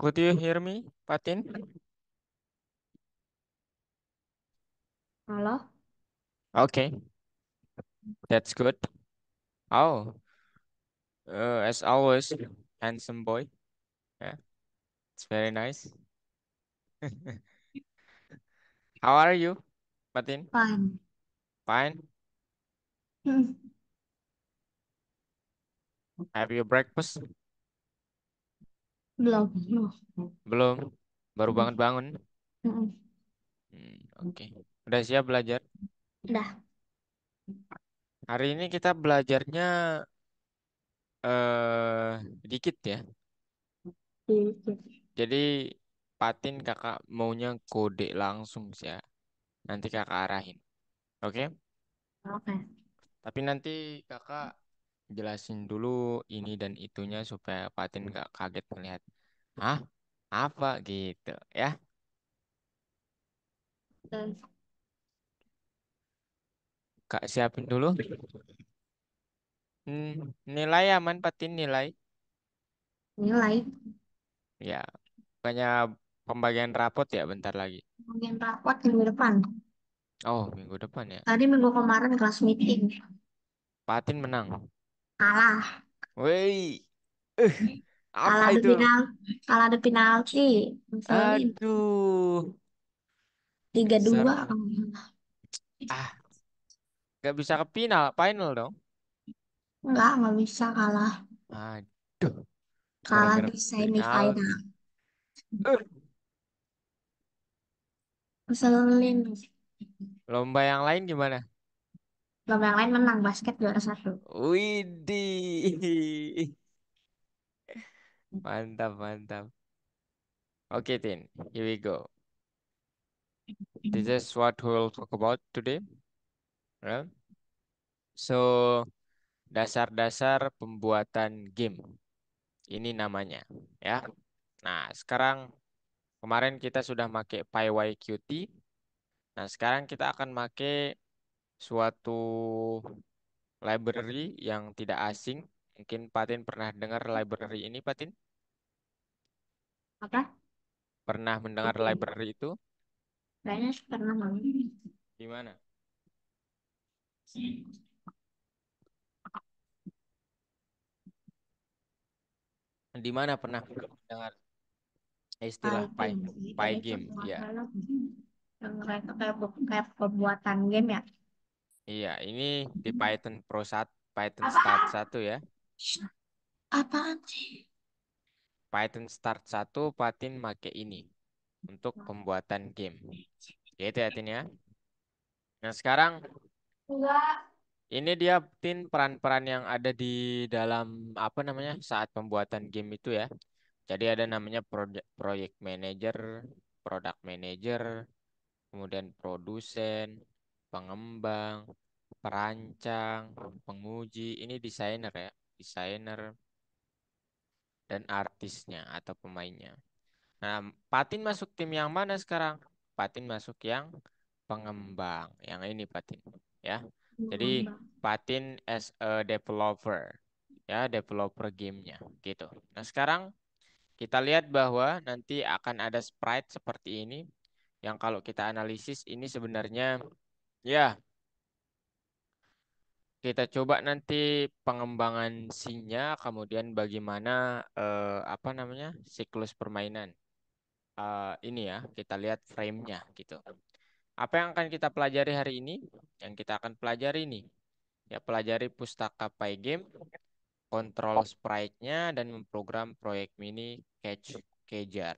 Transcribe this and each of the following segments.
Could you hear me, Patin? Halo, Okay, that's good. Oh, as always, handsome boy. Yeah, it's very nice. How are you, Patin? fine. Fine. Hmm, Have you breakfast? belum. Belum. Baru Hmm, banget bangun. hmm. Oke. Udah siap belajar? Udah. Hari ini kita belajarnya dikit ya. Jadi Patin kakak maunya kode langsung sih ya. Nanti kakak arahin. Oke? Oke. Tapi nanti kakak jelasin dulu ini dan itunya supaya Patin nggak kaget melihat. Hah? Apa gitu ya? Dan Kak siapin dulu. Nilai aman Patin nilai. nilai Ya, bukannya pembagian rapot ya bentar lagi. bagian rapot minggu depan. Oh, minggu depan ya. Tadi minggu kemarin kelas meeting. Patin menang. Kalah. Woi, eh, Kalah apa ada itu? final. Kalah ada penalti. Ngeselin. Aduh, 3-2. dasar. Ah, nggak bisa ke final, final dong. Enggak bisa kalah. Aduh, Kalah gara-gara di final. semifinal. Eh, Ngeselin. lomba yang lain gimana? Lomba yang lain menang basket juara satu. Widih. Mantap, mantap. Oke, Tin. Here we go. This is what we'll talk about today. Ya. So, dasar-dasar pembuatan game. Ini namanya, ya. Nah, sekarang kemarin kita sudah pakai PyYQt. Nah, sekarang kita akan pakai suatu library yang tidak asing. Mungkin Patin pernah dengar library ini, Patin? Apa? Pernah mendengar library itu? Kayaknya pernah main. Di mana? Di mana pernah mendengar istilah Fighting sih. Dan itu Pygame? nggak Iya, salah. Yang mereka kayak pembuatan game ya. iya. Ini di Python Pro 1, Python Start Apaan? 1 ya. Apaan sih? Python Start 1 Patin make ini untuk pembuatan game. Gitu ya, Tin ya. Nah, sekarang Enggak. ini dia Tin peran-peran yang ada di dalam apa namanya saat pembuatan game itu ya. Jadi ada namanya project manager, product manager, kemudian produsen, pengembang, perancang, penguji, ini desainer ya, desainer dan artisnya atau pemainnya. Nah, Patin masuk tim yang mana sekarang? Patin masuk yang pengembang, yang ini Patin, ya. Jadi Ngembang. Patin as a developer, ya, developer gamenya, gitu. Nah, sekarang kita lihat bahwa nanti akan ada sprite seperti ini, yang kalau kita analisis ini sebenarnya, ya, kita coba nanti pengembangan scene-nya, kemudian bagaimana apa namanya siklus permainan. Ini ya, kita lihat frame-nya gitu. Apa yang akan kita pelajari hari ini? Yang kita akan pelajari ini, ya pelajari pustaka Pygame, kontrol sprite-nya, dan memprogram proyek mini Catch Kejar.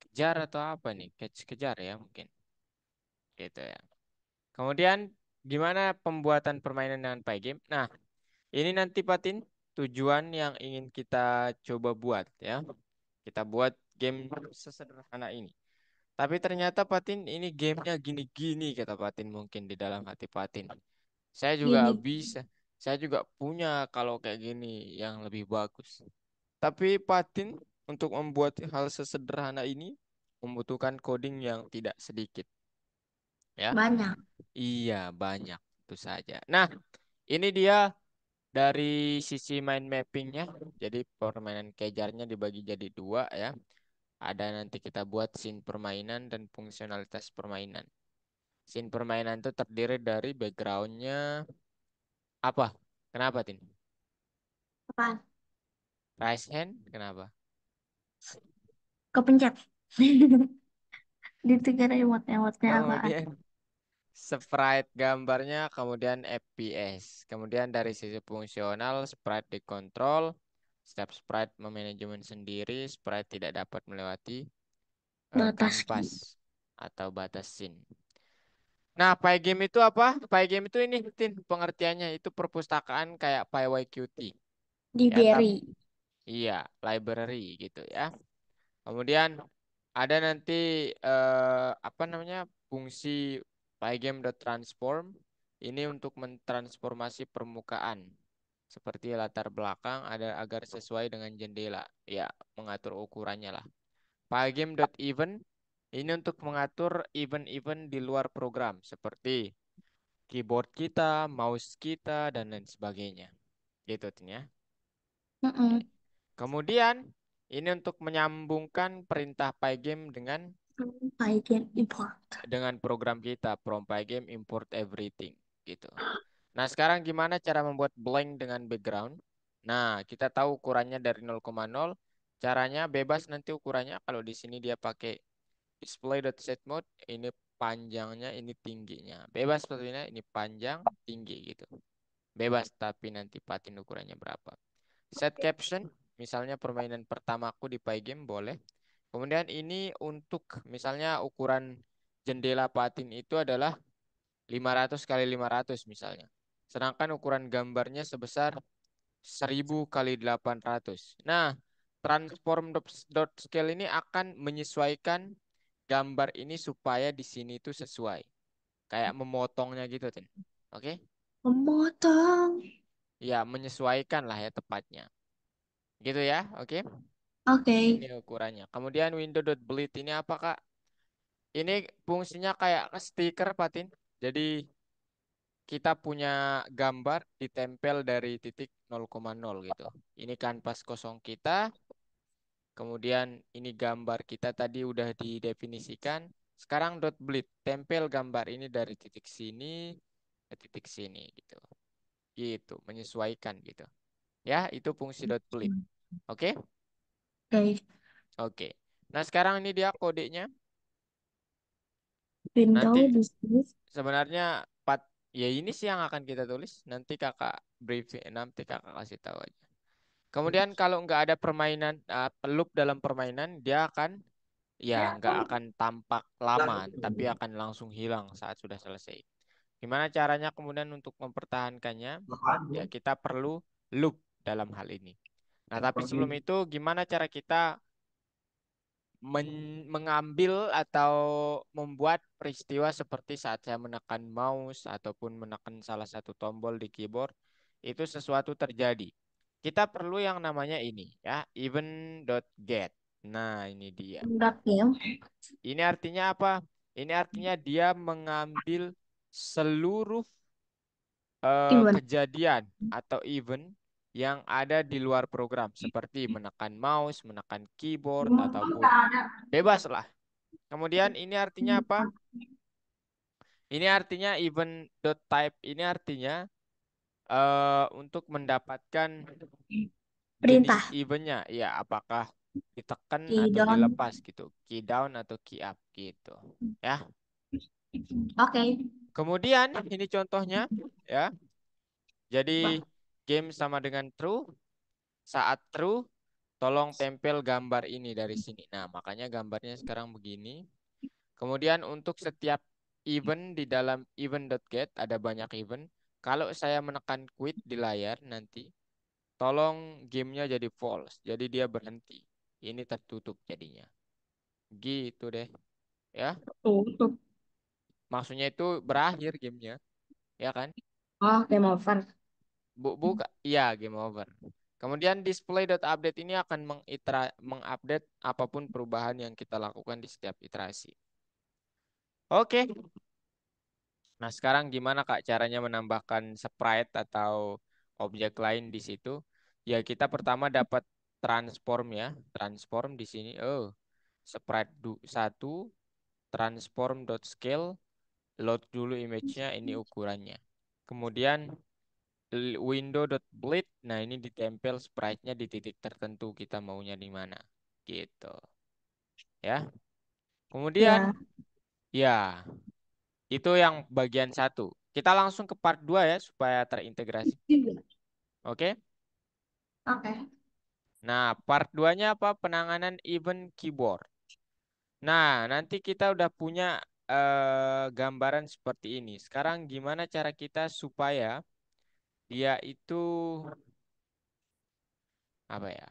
Kejar atau apa nih? Catch Kejar ya mungkin. Gitu ya. Kemudian gimana pembuatan permainan dengan Pygame? Nah, ini nanti Patin tujuan yang ingin kita coba buat ya. Kita buat game sesederhana ini. Tapi ternyata Patin ini gamenya gini-gini kata Patin mungkin di dalam hati Patin. Saya juga Gini, bisa. Saya juga punya kalau kayak gini yang lebih bagus. Tapi Patin untuk membuat hal sesederhana ini membutuhkan coding yang tidak sedikit. Ya, banyak. iya banyak itu saja. Nah, ini dia dari sisi mind mappingnya, jadi permainan kejarnya dibagi jadi dua ya. Ada nanti kita buat scene permainan dan fungsionalitas permainan. Scene permainan itu terdiri dari backgroundnya apa? Kenapa, Tin? Apa? Raise hand? Kenapa? Kepencet. Di tiga emotnya apaan? Kemudian sprite gambarnya, kemudian FPS. Kemudian dari sisi fungsional, sprite dikontrol. Setiap sprite memanajemen sendiri, sprite tidak dapat melewati Batas. kanvas atau batas scene. Nah, Pygame itu apa? Pygame itu ini, Tin, pengertiannya itu perpustakaan kayak PyYQt. Di Ya, tapi Berry. iya, library gitu ya. Kemudian ada nanti apa namanya fungsi pygame.transform ini untuk mentransformasi permukaan seperti latar belakang ada agar sesuai dengan jendela. Ya, mengatur ukurannya lah. Pygame.event ini untuk mengatur event-event di luar program seperti keyboard kita, mouse kita, dan lain sebagainya. Gitu, Tin, ya. Oke. Mm-mm. Kemudian ini untuk menyambungkan perintah pygame Bagian import. dengan program kita, from pygame import everything gitu. Nah, sekarang gimana cara membuat blank dengan background? Nah, kita tahu ukurannya dari 0,0. Caranya bebas nanti ukurannya. Kalau di sini dia pakai display.set mode, ini panjangnya, ini tingginya. Bebas sepertinya, ini panjang, tinggi gitu. Bebas, tapi nanti patin ukurannya berapa. Set caption, misalnya permainan pertamaku di Pygame boleh. Kemudian ini untuk misalnya ukuran jendela patin itu adalah 500 kali 500 misalnya. Sedangkan ukuran gambarnya sebesar 1000 kali 800. Nah, transform dot scale ini akan menyesuaikan gambar ini supaya di sini itu sesuai. Kayak memotongnya gitu, Tin. Oke? Memotong. Ya, menyesuaikan lah ya tepatnya. Gitu ya, oke? Oke. Ini ukurannya. Kemudian window.bleed ini apa, Kak? Ini fungsinya kayak stiker, Patin. Jadi kita punya gambar ditempel dari titik 0,0 gitu. Ini kanvas kosong kita. Kemudian ini gambar kita tadi udah didefinisikan. Sekarang dot bleed. Tempel gambar ini dari titik sini ke titik sini gitu. Gitu, menyesuaikan gitu. Ya, itu fungsi dot bleed. Oke? Oke. Oke. Nah, sekarang ini dia kodenya. Nanti Window bisnis. sebenarnya part ya ini sih yang akan kita tulis. Nanti kakak briefing, nanti kakak kasih tahu aja. Kemudian kalau nggak ada permainan, loop dalam permainan, dia akan ya nggak akan tampak lama, tapi akan langsung hilang saat sudah selesai. Gimana caranya kemudian untuk mempertahankannya? Ya kita perlu loop dalam hal ini. Nah, tapi sebelum itu gimana cara kita mengambil atau membuat peristiwa seperti saat saya menekan mouse ataupun menekan salah satu tombol di keyboard itu sesuatu terjadi. Kita perlu yang namanya ini ya, event.get. Nah, ini dia. Dot game. Ini artinya apa? Ini artinya dia mengambil seluruh Event. kejadian atau event yang ada di luar program seperti menekan mouse, menekan keyboard ataupun bebas lah. Kemudian ini artinya apa? Ini artinya event.type ini artinya untuk mendapatkan jenis Perintah. eventnya. Ya, apakah ditekan Key atau down. dilepas gitu. Key down atau key up gitu. Ya. Oke. Kemudian ini contohnya ya. Jadi game sama dengan true. Saat true, tolong tempel gambar ini dari sini. Nah, makanya gambarnya sekarang begini. Kemudian untuk setiap event di dalam event.get ada banyak event. Kalau saya menekan quit di layar nanti, tolong gamenya jadi false. Jadi dia berhenti. Ini tertutup jadinya. Gitu deh. Ya, Tutup. maksudnya itu berakhir gamenya. Ya kan? Oh, game over. Buka. Iya, game over. Kemudian display.update ini akan mengupdate apapun perubahan yang kita lakukan di setiap iterasi. Oke. Nah, sekarang gimana Kak caranya menambahkan sprite atau objek lain di situ. Ya kita pertama dapat transform ya, transform di sini. Oh, sprite 1 transform dot scale, load dulu image-nya, ini ukurannya. Kemudian window dot bleed, nah ini ditempel sprite-nya di titik tertentu kita maunya di mana, gitu ya. Kemudian Ya. ya itu yang bagian satu. Kita langsung ke part 2 ya supaya terintegrasi. Juga. Oke. Oke. Nah, part 2-nya apa? Penanganan event keyboard. Nah, nanti kita udah punya gambaran seperti ini. Sekarang gimana cara kita supaya dia itu apa ya?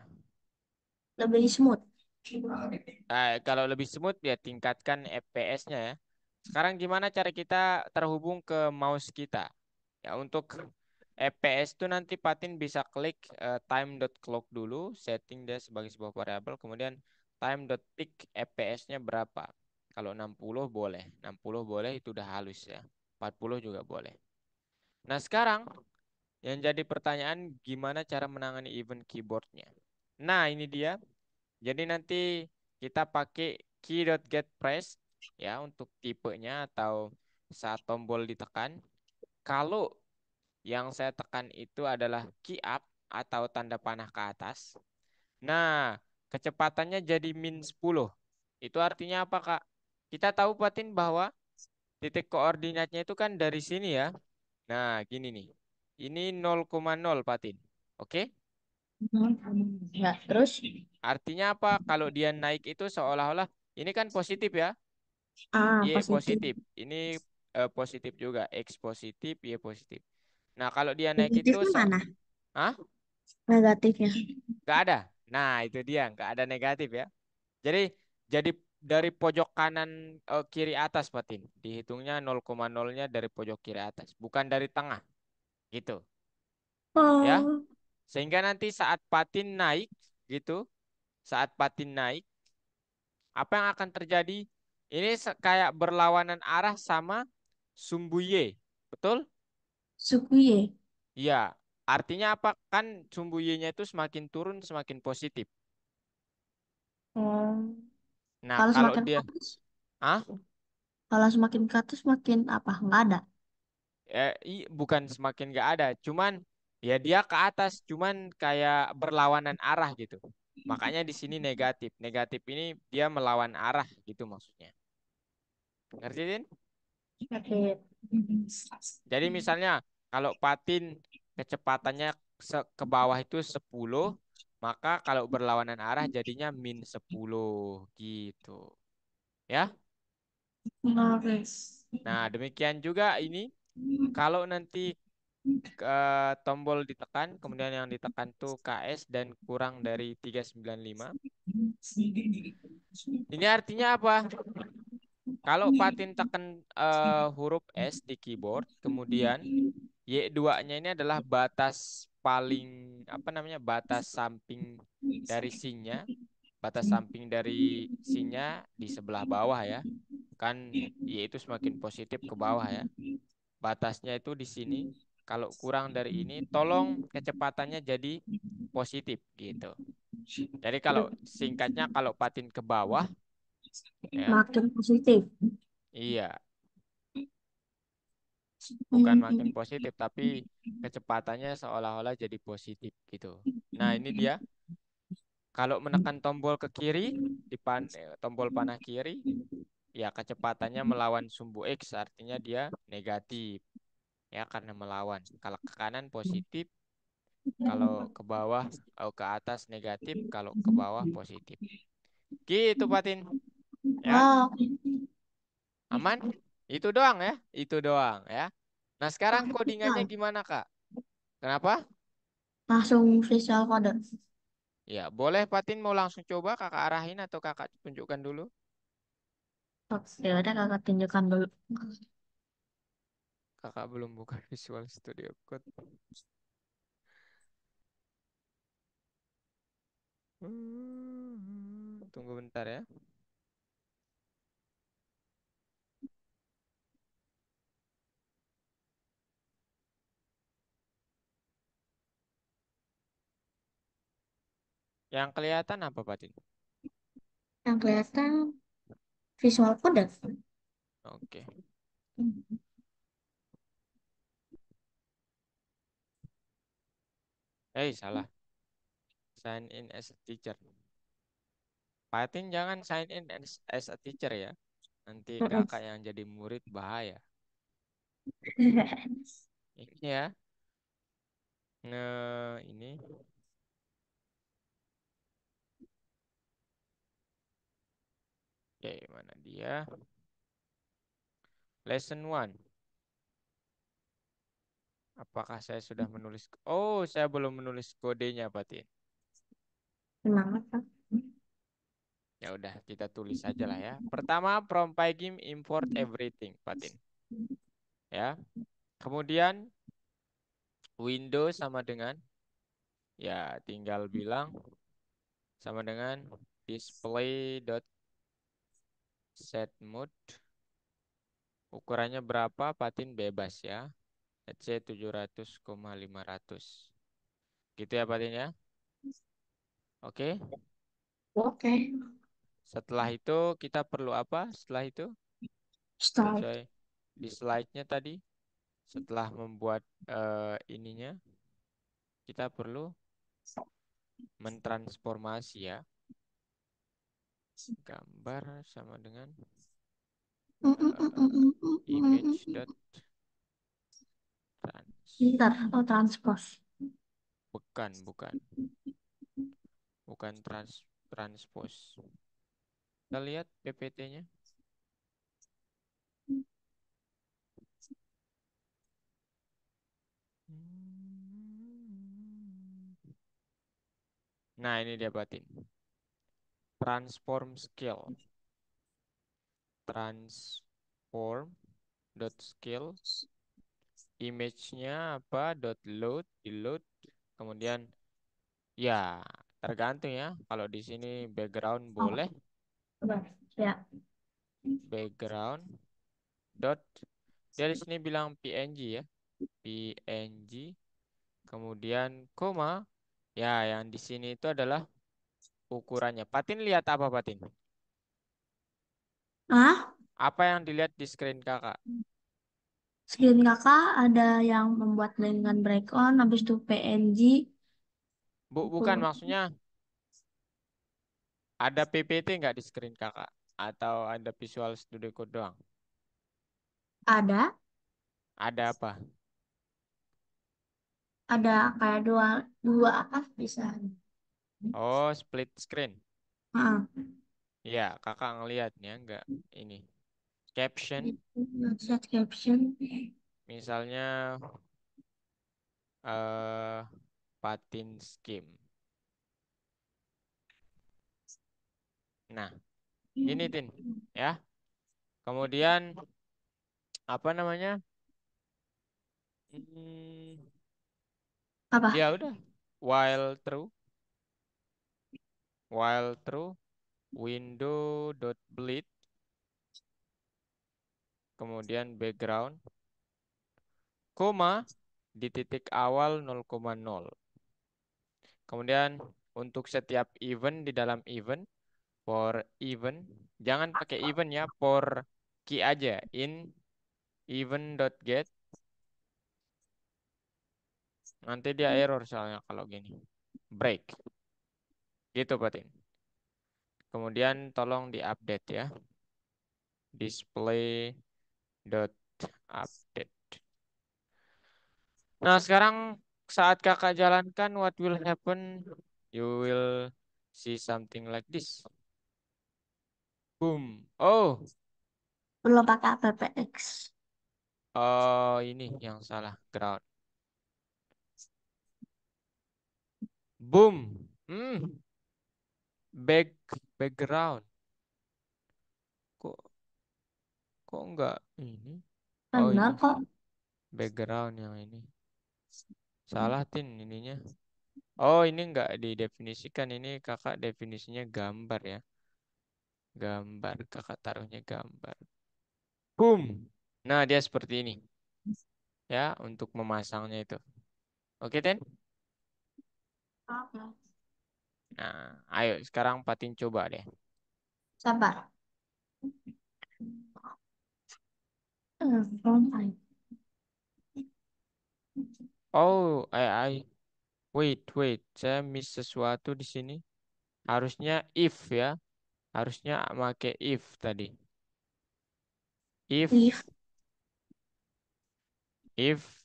Lebih smooth. Kalau lebih smooth ya tingkatkan FPS-nya ya. Sekarang gimana cara kita terhubung ke mouse kita? Ya untuk FPS itu nanti Patin bisa klik time.clock dulu, setting dia sebagai sebuah variabel, kemudian time.peak FPS-nya berapa. Kalau 60 boleh, 60 boleh itu udah halus ya. 40 juga boleh. Nah sekarang yang jadi pertanyaan gimana cara menangani event keyboardnya. Nah ini dia. Jadi nanti kita pakai key.getPressed ya untuk tipenya atau saat tombol ditekan. Kalau yang saya tekan itu adalah key up atau tanda panah ke atas. Nah, kecepatannya jadi -10. Itu artinya apa, Kak? Kita tahu Patin bahwa titik koordinatnya itu kan dari sini ya. Nah, gini nih. Ini 0,0 Patin. Oke? Ya, terus Artinya apa? Kalau dia naik itu seolah-olah ini kan positif ya. Y positif. positif. Ini positif juga. X positif, Y positif. Nah, kalau dia naik itu Negatifnya mana? Hah? Negatifnya. Nggak ada. Nah, itu dia, nggak ada negatif ya. Jadi jadi dari pojok kanan kiri atas Patin. Dihitungnya 0,0-nya dari pojok kiri atas, bukan dari tengah, gitu. Ya. Oh, Sehingga nanti saat Patin naik gitu, saat Patin naik, apa yang akan terjadi? Ini kayak berlawanan arah sama sumbu Y. Betul? suku Y. Iya. Artinya apa? Kan sumbu Y-nya itu semakin turun semakin positif. Oh, Nah, kalau kalau semakin ke dia atas, ah kalau semakin ke atas makin apa? Nggak ada. bukan semakin gak ada, cuman ya dia ke atas, cuman kayak berlawanan arah gitu. Makanya di sini negatif. Negatif ini dia melawan arah gitu maksudnya. Ngerti, Din? Oke. Jadi misalnya kalau patin kecepatannya ke bawah itu 10, maka kalau berlawanan arah jadinya -10 gitu. Ya. Oke. Nah, demikian juga ini kalau nanti tombol ditekan, kemudian yang ditekan tuh KS dan kurang dari 395. Ini artinya apa? Kalau Patin tekan huruf S di keyboard, kemudian Y2-nya ini adalah batas paling apa namanya? Batas samping dari sinnya, batas samping dari sinnya di sebelah bawah ya. Kan Y itu semakin positif ke bawah ya. Batasnya itu di sini. Kalau kurang dari ini, tolong kecepatannya jadi positif gitu. Jadi kalau singkatnya kalau patin ke bawah ya, Makin positif. iya, bukan makin Hmm. positif tapi kecepatannya seolah-olah jadi positif gitu. Nah, ini dia. Kalau menekan tombol ke kiri di tombol panah kiri, ya kecepatannya melawan sumbu X artinya dia negatif ya karena melawan. Kalau ke kanan positif, kalau ke bawah atau ke atas negatif, kalau ke bawah positif. Gitu Patin, ya. Oh, Aman? Itu doang ya, itu doang ya. Nah, sekarang langsung codingannya visual. gimana, Kak? Kenapa? Langsung visual code. Ya, boleh Patin mau langsung coba Kakak arahin atau Kakak tunjukkan dulu? Oke, udah kakak tunjukkan dulu. Kakak belum buka Visual Studio Code. Tunggu bentar ya. Yang kelihatan apa, Patin? Yang kelihatan visual code. Oke. Salah. Sign in as a teacher. Patin jangan sign in as a teacher ya. Nanti Mm-mm. kakak yang jadi murid bahaya. Ini ya. Nah, ini. Oke, mana dia? Lesson one. Apakah saya sudah menulis? Oh, saya belum menulis kodenya, Patin. Semangat, Kak. Ya udah, kita tulis saja lah ya. Pertama, from Pygame import everything, Patin. Ya. Kemudian Windows sama dengan, ya tinggal bilang sama dengan display.setMode. Ukurannya berapa? Patin bebas ya. Let's say 700,500. Gitu ya Patin ya. Oke. Oke. Setelah itu kita perlu apa? Setelah itu Start. sesuai di slide-nya tadi. Setelah membuat ininya, kita perlu mentransformasi ya. Gambar sama dengan image dot trans. Ntar, oh transpose. Bukan transpose. Kita lihat PPT-nya. Nah, ini dia Batin. Transform scale. Transform dot scale. Image-nya apa? Dot load, di load. Kemudian ya tergantung ya. Kalau di sini background Oh, boleh. coba. Ya. Background dot. Dia di sini bilang PNG ya. PNG. Kemudian koma. Ya, yang di sini itu adalah ukurannya. Patin lihat apa Patin? Ah, Apa yang dilihat di screen kakak? screen kakak ada yang membuat dengan break on, habis itu PNG, Bukan itu maksudnya ada PPT nggak di screen kakak? Atau ada Visual Studio Code doang? ada, Ada apa? ada kayak dua, dua apa bisa. Oh, split screen. Ah, Ya, kakak ngelihatnya nggak ini. Caption, set caption. misalnya eh Patin Scheme. Nah, gini Tin, ya. Kemudian apa namanya? Hmm, Apa? ya udah. While true window.bleed kemudian background koma di titik awal 0,0. Kemudian untuk setiap event di dalam event for event jangan pakai event ya, for key aja in event.get. Nanti dia error soalnya kalau gini. Break. Gitu Patin. Kemudian tolong diupdate ya. Display dot update. Nah, sekarang saat kakak jalankan, what will happen? You will see something like this. Boom. Belum pakai PPX. Oh, ini yang salah. Ground. Boom. Back, background. Kok, kok enggak ini? Oh, Benar ini kok. background yang ini. Salah tin ininya. Oh, ini enggak didefinisikan. Ini kakak definisinya gambar ya. Gambar. Kakak taruhnya gambar. Boom. Nah, dia seperti ini. Ya, untuk memasangnya itu. Oke, Ten? Oke. Nah, ayo sekarang Patin coba deh. Sabar. From I. Oh, wait, saya miss sesuatu di sini. Harusnya if ya, harusnya make if tadi. If If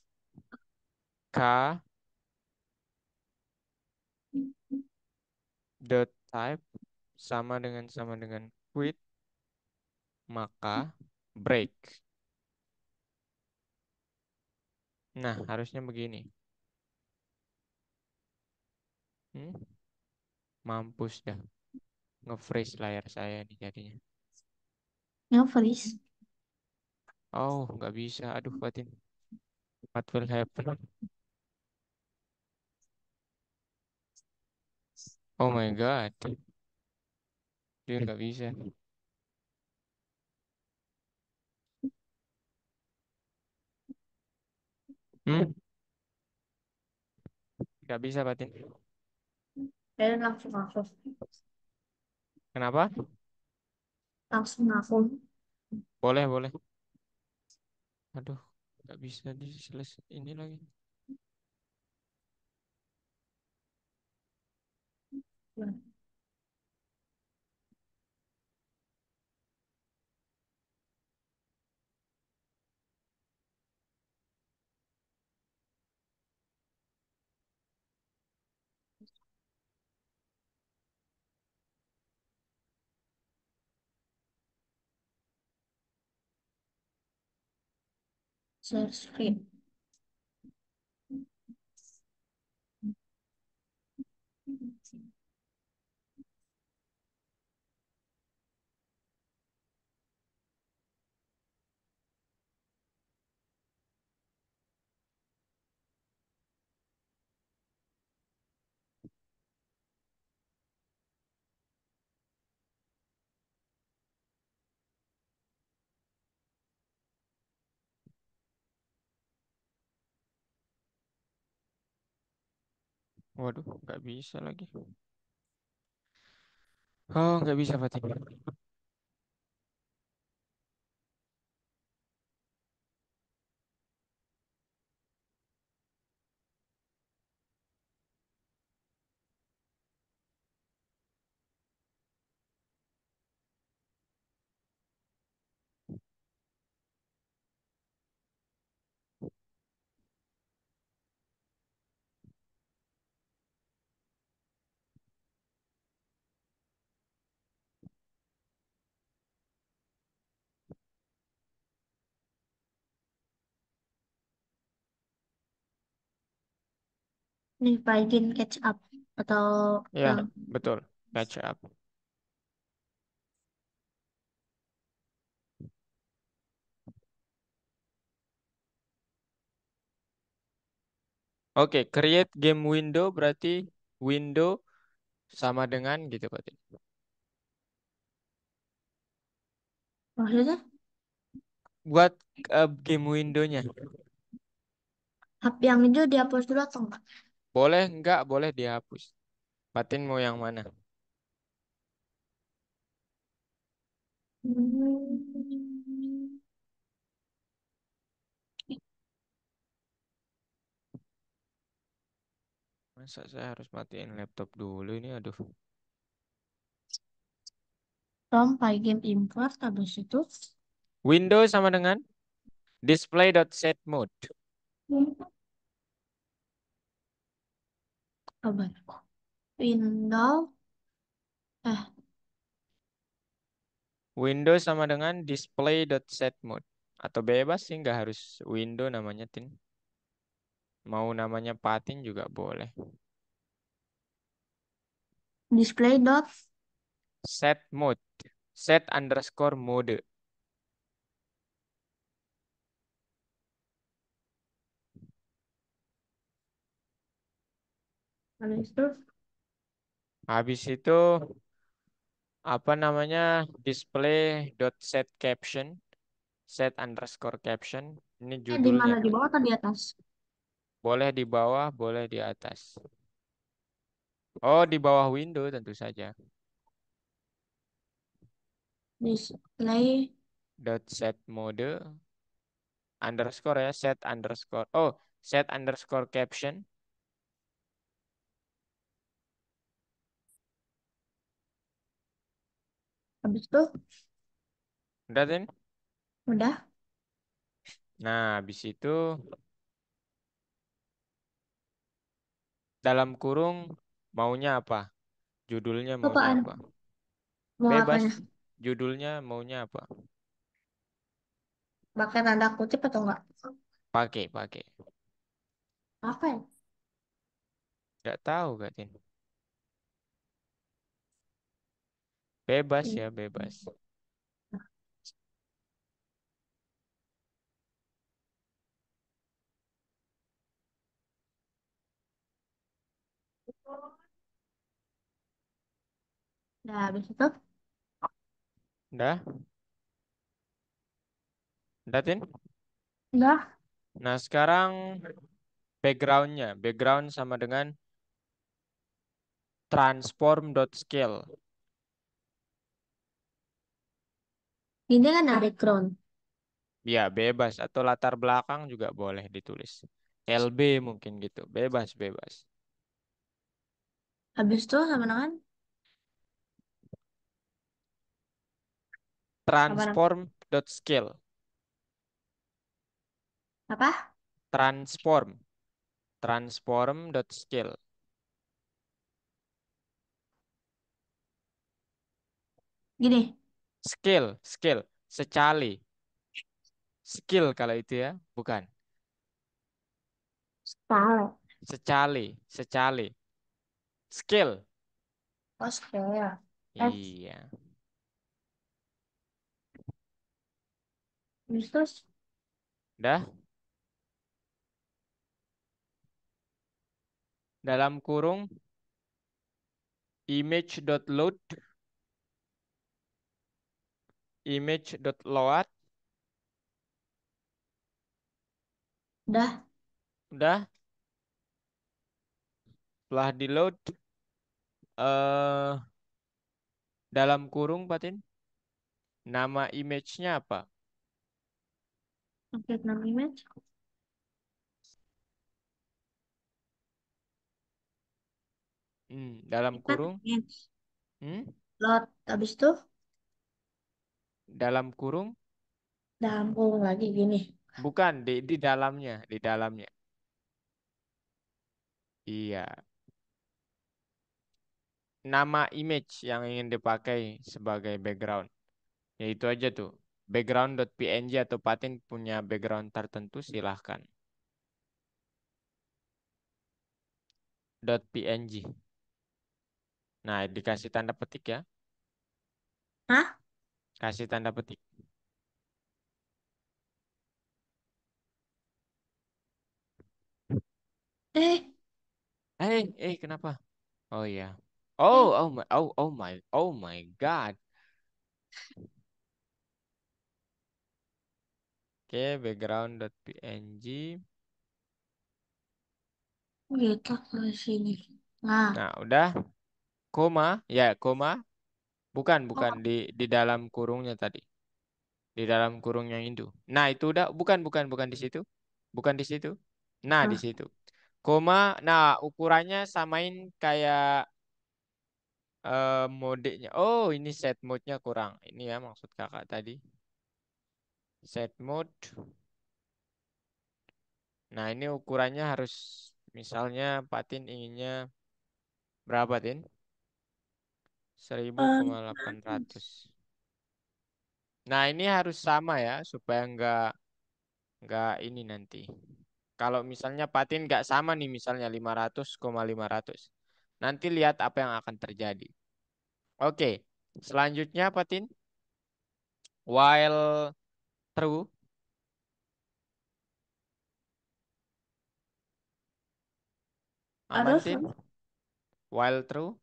k the type sama dengan quit, maka break. Nah, harusnya begini. Hmm? Mampus dah. Nge-freeze layar saya nih jadinya. nge-freeze. Oh, nggak bisa. Aduh, batin. What will happen? Oh my God. Dia nggak bisa. Hmm? Nggak bisa, batin. Dan langsung aku. Kenapa? Langsung aku. Boleh, boleh. Aduh, nggak bisa diselesai ini lagi. Share screen. Waduh, nggak bisa lagi. Oh, nggak bisa, batin. Nih, bikin catch up atau Ya, eh, betul. Catch up. Oke, create game window berarti window sama dengan gitu, batin. maksudnya Buat game windownya. hub yang hijau dihapus dulu atau enggak? Boleh nggak? Boleh dihapus. Batin mau yang mana? Hmm. Masa saya harus matiin laptop dulu ini? Aduh. From Pygame import habis itu Window sama dengan display.set mode. coba window eh Window sama dengan display.set mode. Atau bebas sih, nggak harus window namanya, Tin. Mau namanya Patin juga boleh. display dot Set mode. Set underscore mode. habis itu Habis itu apa namanya? Display.set caption. Set underscore caption. Ini di judulnya. mana di bawah atau di atas? Boleh di bawah, boleh di atas. Oh, di bawah window tentu saja. Display. Dot set mode underscore ya, set underscore. Oh, set underscore caption. Habis itu Udah, Tin? udah. Nah, habis itu dalam kurung maunya apa? Judulnya maunya Apaan? apa? Mau Bebas. apanya? Judulnya maunya apa? Pakai tanda kutip atau enggak? Pakai, pakai. Apa ya? Nggak tahu, Kak Tin. Bebas Hmm. ya, bebas. Udah habis itu Udah? Udah, Tin? udah. Nah, sekarang backgroundnya. Background sama dengan transform.scale. Ini kan ada background. Ya, bebas. Atau latar belakang juga boleh ditulis. LB mungkin gitu. Bebas, bebas. Habis itu sama dengan apa namanya? Transform.scale. Apa? Transform. Transform.scale. Gini. Scale, scale. Secali. Skill kalau itu ya. Bukan. Style. Secali, secali. Skill. Oh, scale. F. Iya. Habis itu Dah. Dalam kurung image.load, image.load. udah. Udah. Setelah di load, dalam kurung, Patin, nama image-nya apa? Update nama image. Dalam Ini kan kurung, image. hmm, Load. Habis itu dalam kurung, dalam kurung lagi gini. bukan di dalamnya, di dalamnya. Iya, nama image yang ingin dipakai sebagai background. Ya itu aja tuh. Background.png atau Patin punya background tertentu silahkan. .png. Nah, dikasih tanda petik ya. Hah? Kasih tanda petik. Kenapa? Oh iya. Eh, Oh my God. Oke, background.png. gitu ke sini. Nah, Nah, udah. Koma, ya koma. Bukan oh, di dalam kurungnya tadi. Di dalam kurung yang itu. Nah, itu udah. Bukan di situ. Bukan di situ. Nah, di ah, situ. Koma. Nah, ukurannya samain kayak modenya. Oh, ini set mode-nya kurang. Ini ya maksud kakak tadi. Set mode. Nah, ini ukurannya harus misalnya Patin inginnya berapa, Tin? Seribu eh, koma delapan ratus. Nah, ini harus sama ya supaya nggak ini nanti. Kalau misalnya Patin nggak sama nih misalnya 500,500. Nanti lihat apa yang akan terjadi. Oke, selanjutnya Patin. While true, aman harus Tin? While true,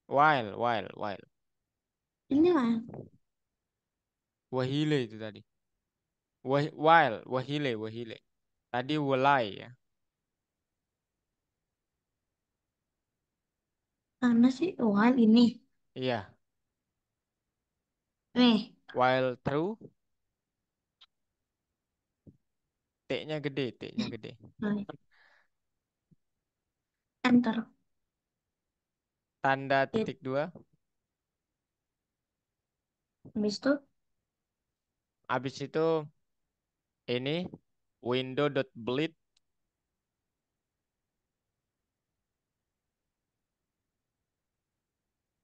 while. ini mah Wahile itu tadi. Wahile. Tadi walai ya. Mana sih? While ini. Iya, Nih. while true, T-nya gede, T-nya gede. Nah, enter. Tanda Hit. titik dua. Habis itu Habis itu ini window.bleed,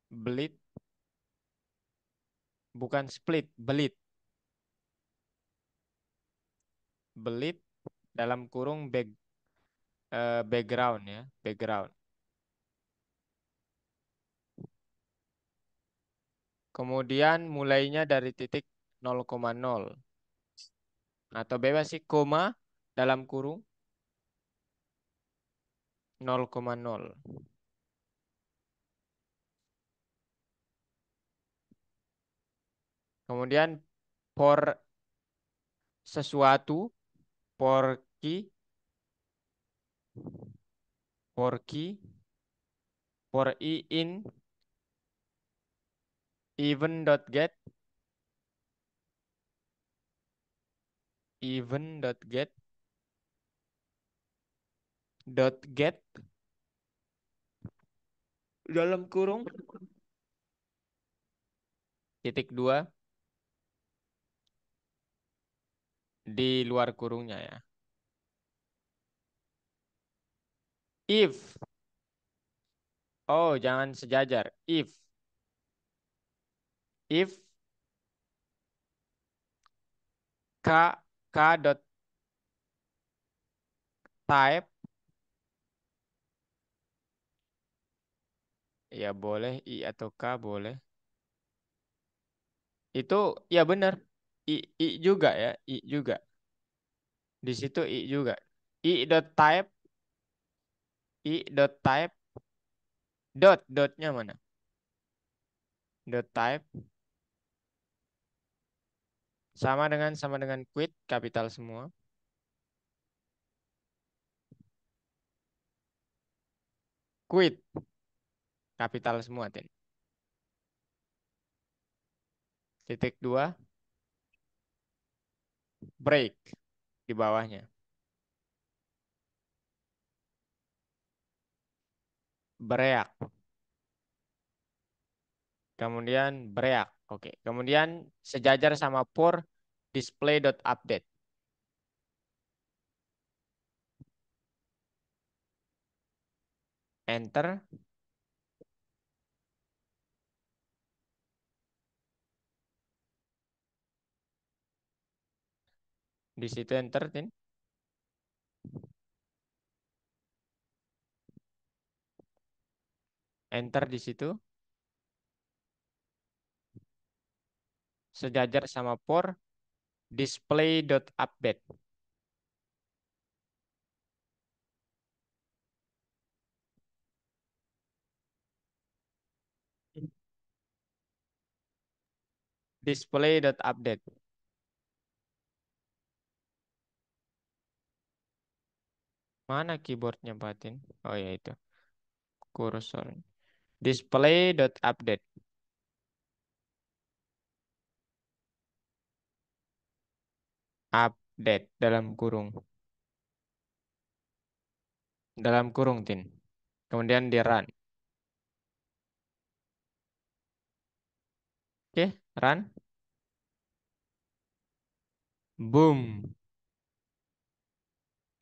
bleed, bukan split, bleed, bleed dalam kurung background ya, background. Kemudian mulainya dari titik 0,0 atau bebas sih koma dalam kurung 0,0. Kemudian for sesuatu, for key, for key, for i in even.get, even.get, get dalam kurung titik dua di luar kurungnya ya. If, oh jangan sejajar. If k dot type, ya boleh i atau k boleh. Itu ya benar. I juga ya, i juga. Di situ i juga. I dot type, i dot type, dotnya mana? Dot type sama dengan quit kapital semua. Quit kapital semua, Tin. Titik dua, break di bawahnya. Bereak. Kemudian bereak. Oke. Kemudian sejajar sama for display.update. Enter. Di situ enter, Tin. Enter di situ. Sejajar sama for display.update. Display.update. Mana keyboardnya, Batin? Oh ya itu. Cursor. Display.update. Update dalam kurung. Dalam kurung, Tin. Kemudian di run. Oke, run. Boom.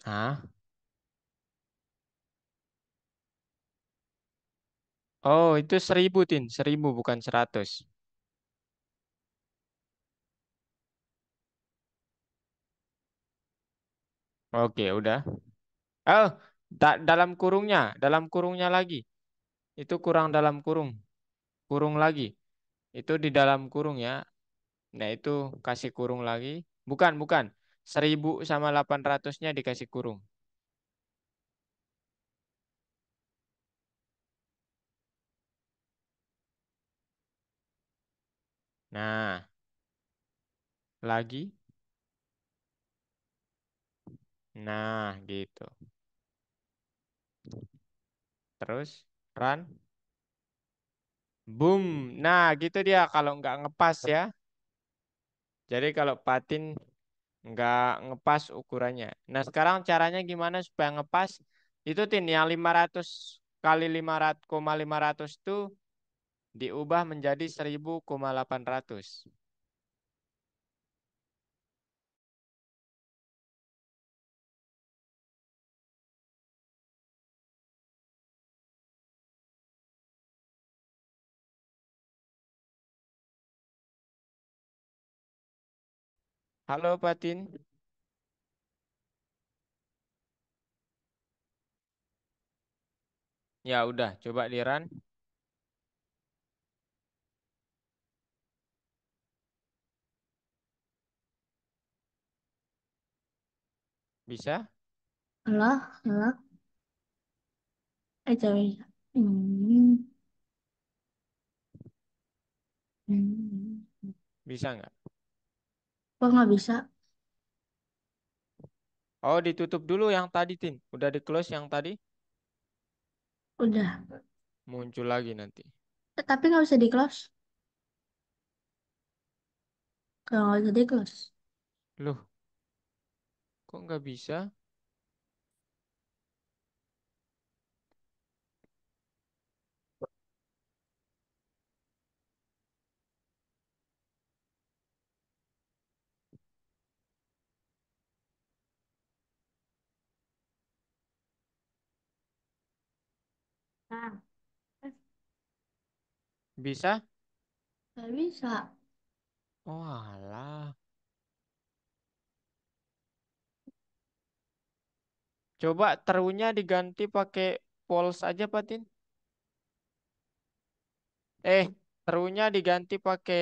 Hah? Oh, itu 1000, Tin. 1000 bukan 100. Oke, udah. Oh, dalam kurungnya. Dalam kurungnya lagi. Itu kurang dalam kurung. Kurung lagi. Itu di dalam kurung ya. Nah, itu kasih kurung lagi. Bukan, bukan. 1000 sama 800-nya dikasih kurung. Nah, lagi. Nah, gitu. Terus run. Boom. Nah, gitu dia kalau nggak ngepas ya. Jadi kalau patin nggak ngepas ukurannya. Nah, sekarang caranya gimana supaya ngepas? Itu Tin, yang 500 kali 500,500 itu diubah menjadi 1000,800. Halo Patin. Ya udah, coba di run. Bisa? Halo, halo. Coba. Hmm. Hmm. Bisa nggak? Kok nggak bisa? Oh, ditutup dulu yang tadi, Tin. Udah di close yang tadi, Udah. muncul lagi nanti. Tapi nggak bisa di close. Kalau nggak bisa di close. Loh, kok nggak bisa? Nah, Bisa? nggak bisa. Oh, alah. Coba terunya diganti pakai pols aja, Patin. Eh, terunya diganti pakai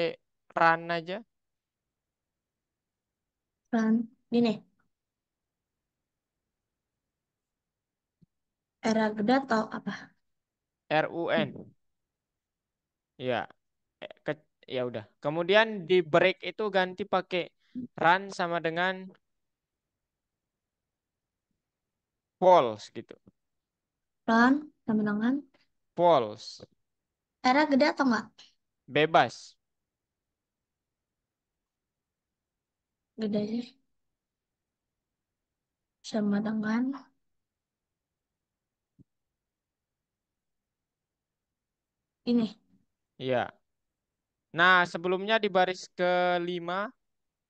run aja. Kan, gini. Era gede atau apa? RUN. Ya, ya udah. Kemudian di break itu ganti pakai run sama dengan pols gitu. Kan, sama dengan Pols. era gede atau enggak? Bebas. Gede aja. Sama dengan ini. Iya. Nah, sebelumnya di baris kelima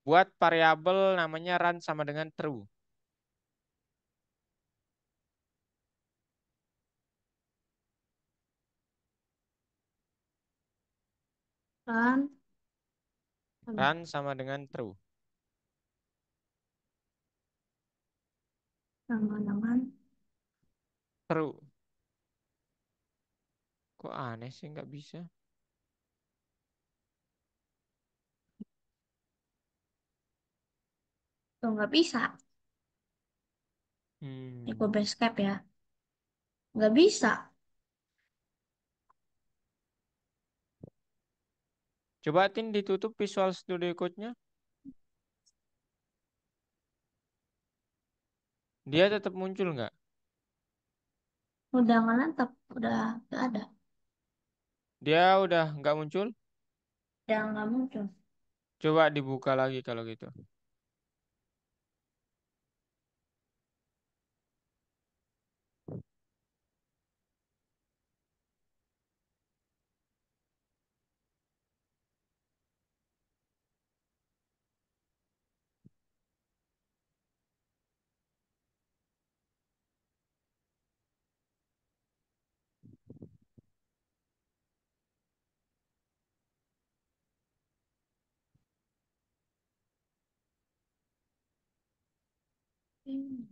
buat variabel namanya run sama dengan true. Kan, sama, Run sama dengan true. sama dengan. True. Kok aneh sih nggak bisa? Tuh nggak bisa. Ini gue Hmm. base ya. Nggak bisa. Coba Tin ditutup Visual Studio Code-nya. Dia tetap muncul nggak? Udah nggak nangkep. Udah nggak ada. Dia udah nggak muncul? Udah nggak muncul. Coba dibuka lagi kalau gitu. Hmm.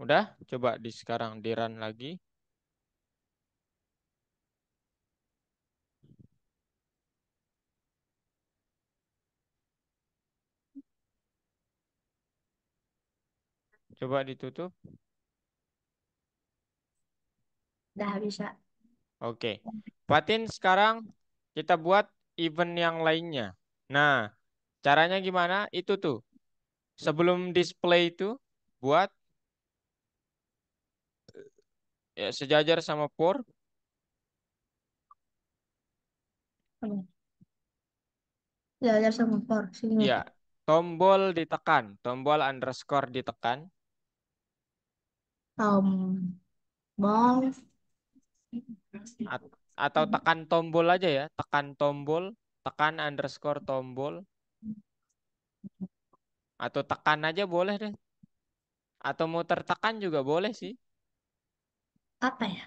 Udah? Coba sekarang di run lagi. Coba ditutup. Dah bisa. Oke. Fatin, sekarang kita buat event yang lainnya. Nah, caranya gimana? Itu tuh. Sebelum display itu, buat ya, sejajar sama for. Oke. Belajar sama for. Sini. Ya, tombol ditekan. Tombol underscore ditekan. Ball. At- atau tekan tombol aja ya. Tekan tombol. Tekan underscore tombol. Atau tekan aja boleh deh. Atau muter tekan juga boleh sih. Apa ya?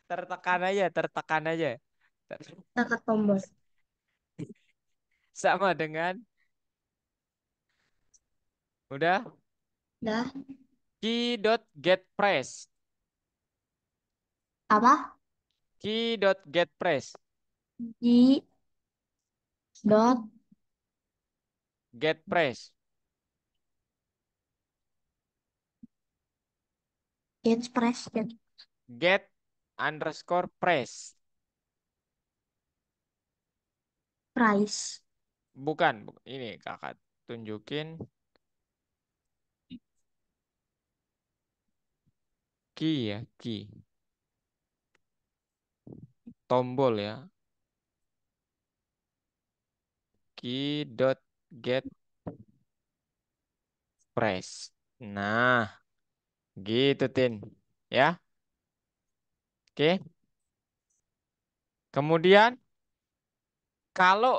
Tertekan aja, tertekan aja. Tekan tombol. Sama dengan, udah, Dah. key.getPress. Apa? Key.getPress. I dot GetPress. express get Get underscore press. price. Bukan, ini kakak tunjukin key ya, key. Tombol ya. Key.getPress. Nah, gitu Tin. Ya, oke. Kemudian kalau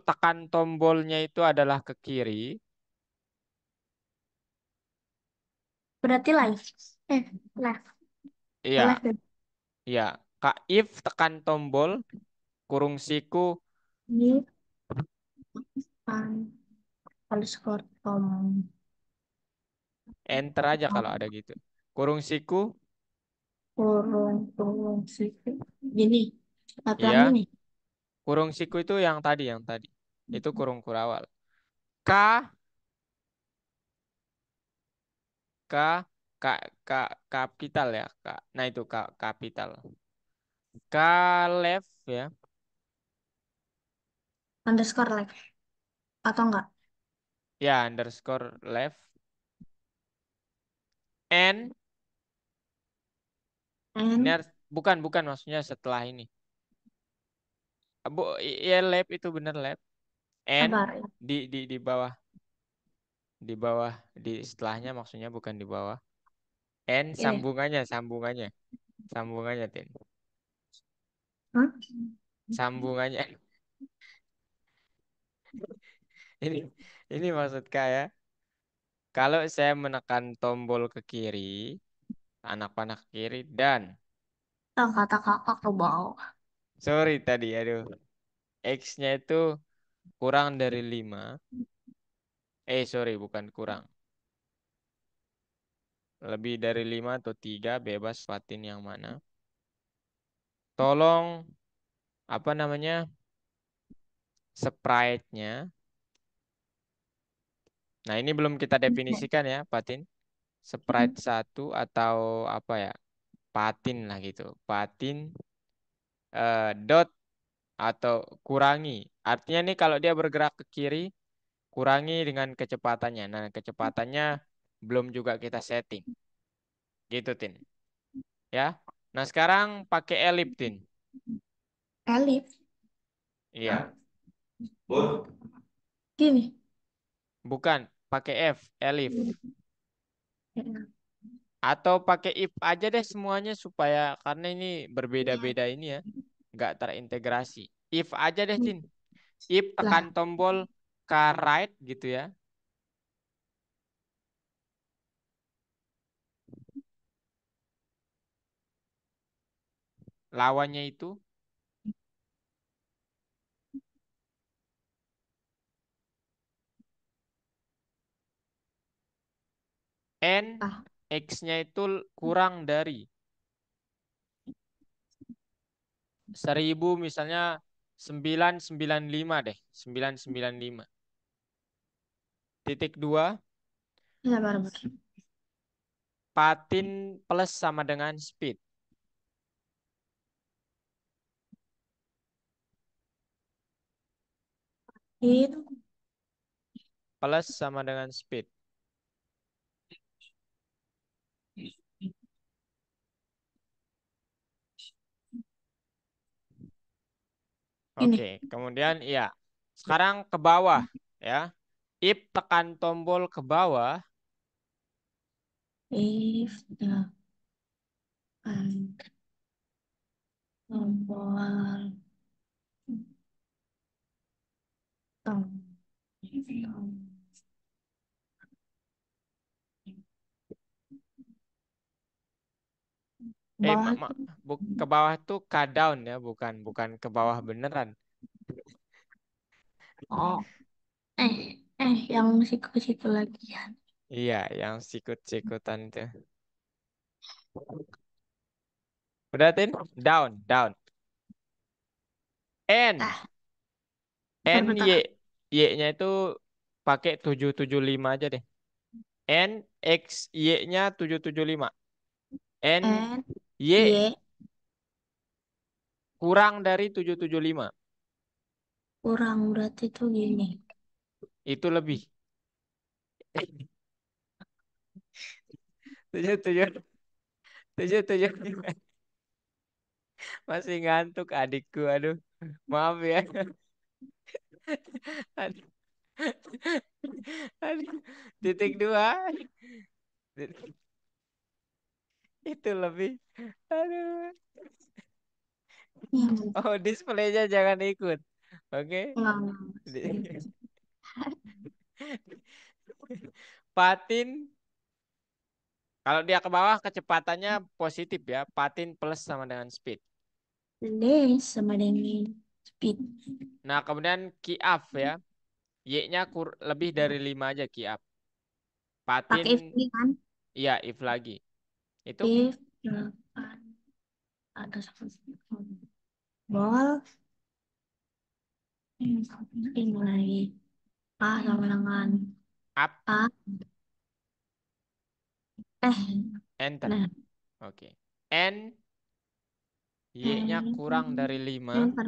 tekan tombolnya itu adalah ke kiri, Berarti live. Left. iya, Left dan iya. Kak if tekan tombol kurung siku ini kan underscore enter aja kalau ada gitu. Kurung siku, kurung siku. Gini. Yang iya. ini. Kurung siku itu yang tadi, yang tadi. Itu kurung kurawal. K, K, K, K, kapital ya, K. Nah itu K, kapital. K left ya. Underscore left. Atau enggak? Ya, underscore left. N, ini And bukan, bukan maksudnya setelah ini. Ya left itu bener left. N sabar ya. di bawah, di bawah, di setelahnya maksudnya bukan di bawah. N Ini. sambungannya, sambungannya, sambungannya, Tin. Hah? Sambungannya. Ini ini maksud saya, kalau saya menekan tombol ke kiri, anak panah ke kiri dan Ah, kata kakak ke bawah. sorry tadi, aduh, X-nya itu kurang dari 5. Sorry, bukan kurang. Lebih dari 5 atau 3 bebas Fatin yang mana. Tolong apa namanya? Sprite-nya. Nah, ini belum kita definisikan ya, Fatin. Sprite satu atau apa ya? Patin lah gitu. Patin dot atau kurangi. Artinya nih kalau dia bergerak ke kiri, kurangi dengan kecepatannya. Nah, kecepatannya belum juga kita setting. Gitu, Tin. Ya. Nah, sekarang pakai elip, Tin. Elif. Iya. Gini. Bukan, pakai F, elif. Ya. Atau pakai if aja deh semuanya supaya karena ini berbeda-beda ini ya. Nggak terintegrasi. If aja deh, Tin. If tekan Lah, tombol ke right gitu ya. Lawannya itu N, ah, X-nya itu kurang dari 1000 misalnya 995 deh. 995. Titik dua, Ya, baru. patin plus sama dengan speed. Itu Plus sama dengan speed. Oke, ini. kemudian iya. Sekarang ke bawah ya. If tekan tombol ke bawah, If the tombol tom bawah tuh. ke bawah tuh ke down ya, bukan bukan ke bawah beneran. Oh, eh, yang siku-siku lagi ya. Iya, yang sikut-sikutan itu. Udah, Tin? Down, down. N, Dah, N, bentar-bentar. Y. Y-nya itu pakai 775 aja deh. N, X, Y-nya 775. N, N, Y Y, kurang dari 775. kurang berarti tuh gini. Itu lebih. 77, 775. Masih ngantuk adikku, aduh. Maaf ya. Aduh. Aduh. Titik dua. Itu lebih. Aduh. Yang Oh, displaynya jangan ikut. Oke. enggak. Di- Patin, kalau dia ke bawah kecepatannya positif ya. Patin plus sama dengan speed. D sama dengan speed. Nah, kemudian key up ya. Y-nya lebih dari 5 aja key up. Pakai if Patin, ini kan. iya if lagi. Itu If delapan ada satu bol ini lagi A sama dengan up, A eh enter. nah Oke. N, Y-nya eh kurang dari 5. bentar,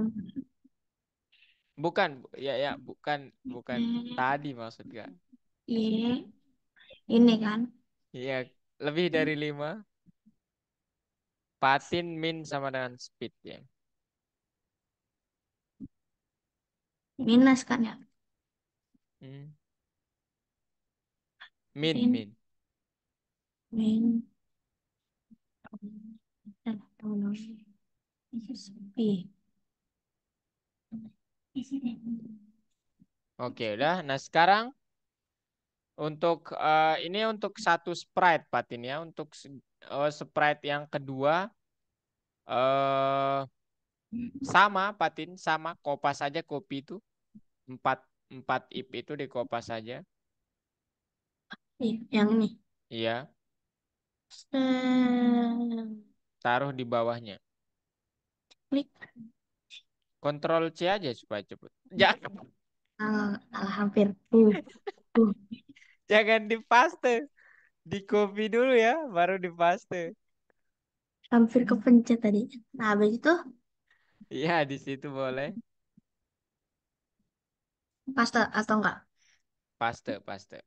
Bukan, ya ya, bukan bukan eh tadi maksud gak. Y ini kan Iya, lebih dari 5. Patin min sama dengan speed ya. minus kan ya. Hmm. Min, Min min. min tunggu speed. Oke, udah. Nah, sekarang untuk ini untuk satu sprite Patin ya. Untuk sprite yang kedua eh sama Patin, sama kopas saja copy itu. Empat empat ip itu dikopas saja. Yang ini. Iya, Set. taruh di bawahnya. Klik. Kontrol C aja supaya cepet. Jangan Salah hampir. Uh, jangan dipaste. Di copy dulu ya, baru dipaste. hampir kepencet tadi. Nah, habis itu Iya, di situ boleh. paste atau enggak? Paste, paste.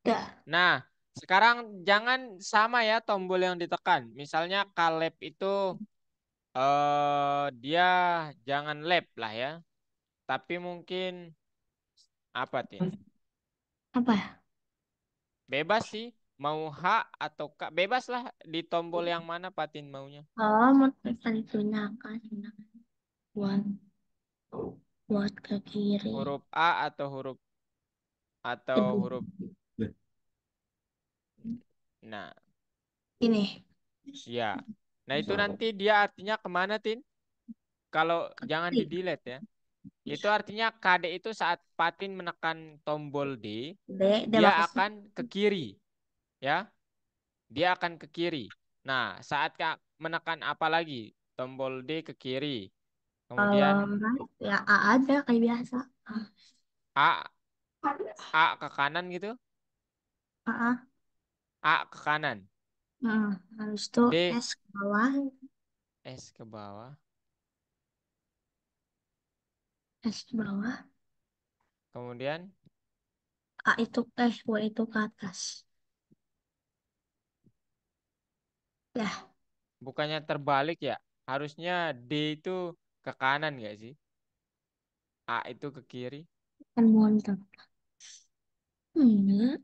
Enggak. Nah, sekarang jangan sama ya tombol yang ditekan. Misalnya Caleb itu dia jangan lab lah ya. Tapi mungkin apa Tin? Apa ya? Bebas sih. Mau H atau K. Bebas lah di tombol yang mana Patin maunya. Oh, mau tekan itunya kan. Buat buat ke kiri. Huruf A atau Ibu. huruf. Nah, Ini. ya. Nah, itu nanti dia artinya kemana Tin? Kalau jangan di Klik. delete ya. Itu artinya KD itu saat Patin menekan tombol D, D, dia bakal akan ke kiri, ya. Dia akan ke kiri. Nah, saat Kak menekan apa lagi? Tombol D ke kiri. Kalau Kemudian right, ya A aja kayak biasa. A, A ke kanan gitu. A. A ke kanan. Habis itu D, S ke bawah. S ke bawah. S ke bawah. Kemudian A itu W itu ke atas. Ya, bukannya terbalik ya? Harusnya D itu ke kanan nggak sih? A itu ke kiri. kan montok. Hmm.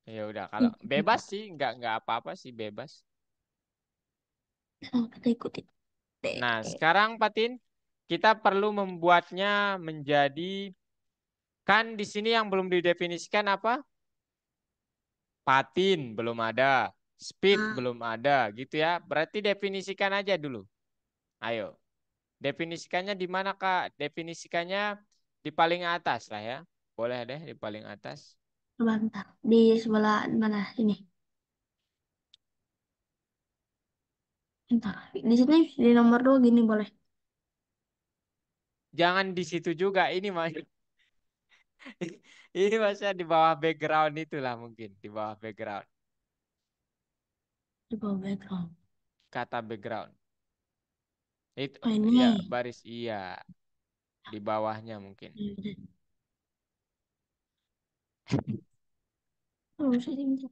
Ya udah kalau bebas sih, nggak apa-apa sih bebas. Kita ikutin. D. Nah, sekarang Patin, kita perlu membuatnya menjadi kan di sini yang belum didefinisikan apa? Patin belum ada, speed A. belum ada, gitu ya. Berarti definisikan aja dulu. Ayo, definisikannya di mana Kak? Definisikannya di paling atas lah ya. Boleh deh di paling atas. Sebentar. Di sebelah mana? Ini. Bentar. Di sini di nomor 2 gini boleh. Jangan di situ juga. Ini mah ini maksudnya di bawah background itulah mungkin di bawah background. Di bawah background. Kata background. Itu Oh ya ini. baris iya di bawahnya mungkin. Oh, sini.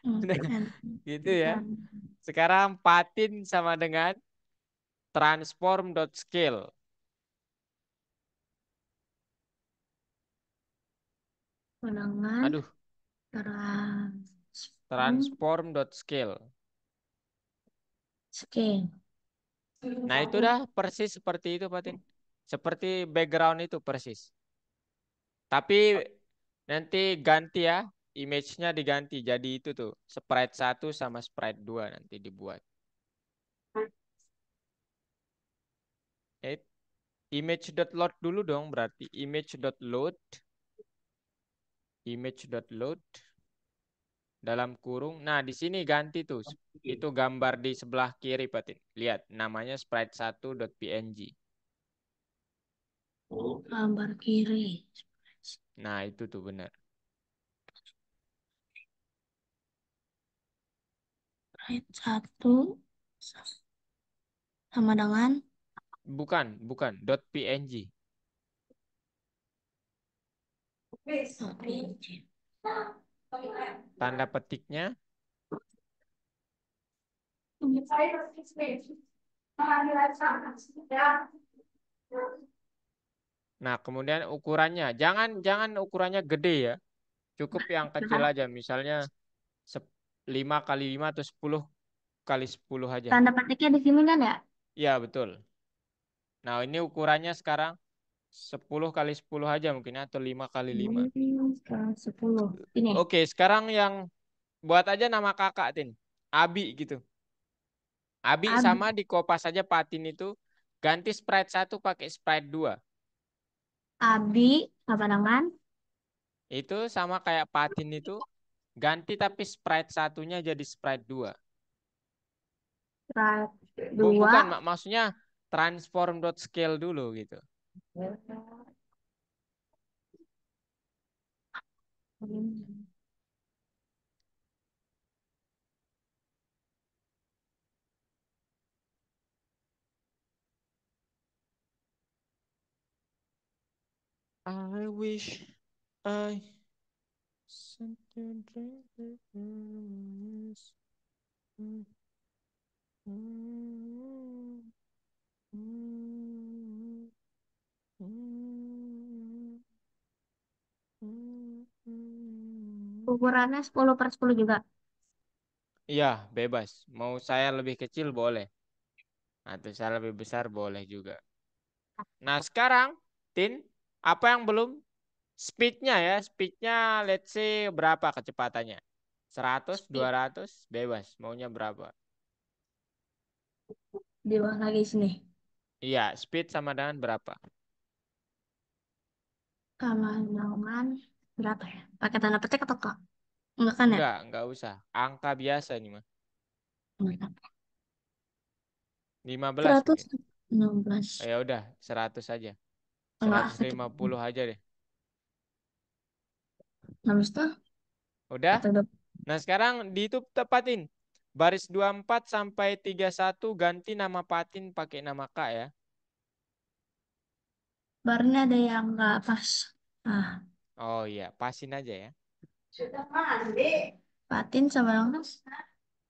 Nah, And, gitu ya. Sekarang patin sama dengan transform.scale. Pandangan. Aduh, Transform. transform.scale. Scale. Nah, itu dah persis seperti itu, Patin. Seperti background itu persis. Tapi nanti ganti ya, image-nya diganti. Jadi itu tuh, sprite satu sama sprite 2 nanti dibuat. Eh, image.load dulu dong berarti. Image.load, image.load dalam kurung. Nah, di sini ganti tuh. Itu gambar di sebelah kiri, Patin. Lihat, namanya sprite1.png. Gambar kiri. Nah, itu tuh benar. Right satu sama dengan Bukan, bukan. .png. PNG. Tanda petiknya. Nah, kemudian ukurannya. Jangan jangan ukurannya gede ya. Cukup yang kecil Nah, aja. Misalnya 5 kali 5 atau 10 kali 10 aja. tanda petiknya di sini kan ya? Iya, betul. Nah, ini ukurannya sekarang 10 kali 10 aja mungkin atau 5 kali 5. Ke 10. Ini. Oke, sekarang yang buat aja nama kakak, Tin. Abi gitu. Abi Ab, sama di kopas aja Patin itu ganti sprite satu pakai sprite 2. Abi apa dengan Itu sama kayak Patin itu ganti tapi sprite satunya jadi sprite 2. Bukan dua. maksudnya transform.scale dulu gitu. I wish I something Ukurannya 10 per 10 juga. Iya, bebas. Mau saya lebih kecil boleh. Atau saya lebih besar boleh juga. Nah, sekarang, Tin, apa yang belum? Speednya ya, speednya let's say berapa kecepatannya? 100, Speed 200, bebas. Maunya berapa? di bawah lagi sini. Iya, speed sama dengan berapa? Sama dengan berapa ya? Pakai tanda petik atau enggak? Enggak kan ya? Enggak usah. Angka biasa ini mah. 15 100. mungkin. 16. Ya udah, 100 aja. Enggak, seratus satu. lima puluh aja deh. Habis itu Udah? atau udah Nah, sekarang di itu tepatin. Baris 24 sampai 31 ganti nama Patin pakai nama Kak ya. barnya ada yang nggak pas. Ah, Oh iya, pasin aja ya. sudah mandi. Patin sama yang pas.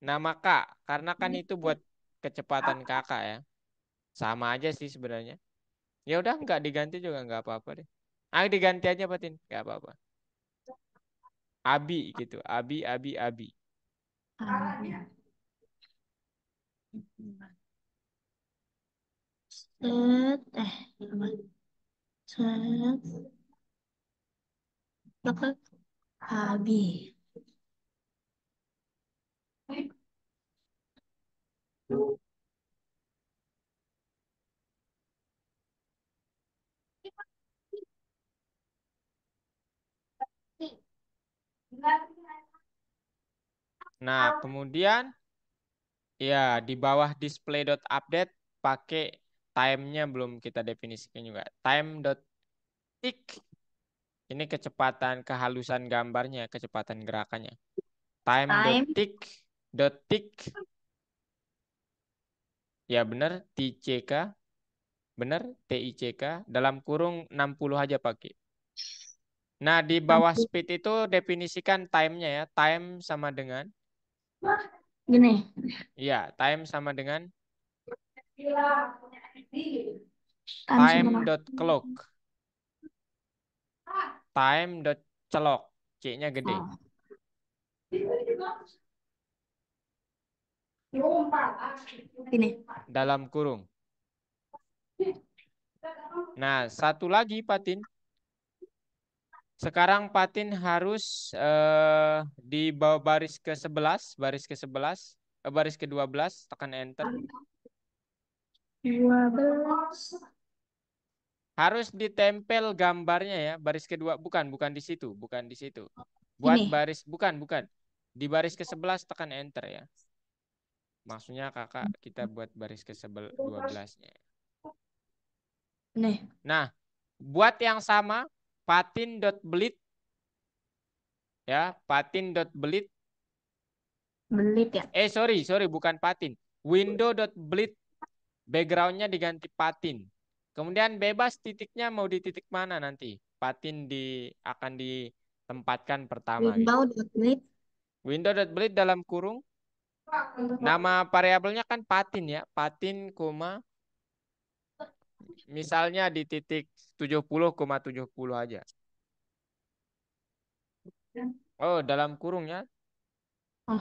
Nama Kak, karena kan itu buat kecepatan kakak ya. Sama aja sih sebenarnya. Ya udah nggak diganti juga nggak apa-apa deh. Ah diganti aja Patin, nggak apa-apa. Abi gitu, Abi, Abi, Abi. Ah, set, apa? Set, dapat habis. Nah kemudian ya di bawah display.update pakai time-nya belum kita definisikan juga. Time.tick ini kecepatan kehalusan gambarnya, kecepatan gerakannya. Time Time.tick dot tick ya benar TCK benar TICK dalam kurung 60 aja pakai. Nah, di bawah 60. speed itu definisikan time-nya ya. Time sama dengan Gini, iya, time sama dengan time sama. time dot clock. Time dot celok. C-nya gede Oh, gini. dalam kurung. Nah, satu lagi Patin. Sekarang Patin harus di bawah baris ke-11, baris ke-12 tekan enter. 12. Harus ditempel gambarnya ya, baris kedua bukan bukan di situ, bukan di situ. Buat Ini, baris bukan. Di baris ke-11 tekan enter ya. Maksudnya kakak kita buat baris ke-12-nya. nih, Nah, buat yang sama patin.belit ya, patin.belit. belit ya. Sorry bukan patin. Window.belit backgroundnya diganti patin. Kemudian bebas titiknya mau di titik mana nanti. Patin akan ditempatkan pertama gitu. Window dot belit. Window.belit dalam kurung. Nama variabelnya kan patin ya. Patin, koma. Misalnya di titik 70,70 aja. Oh, dalam kurung ya. Oh,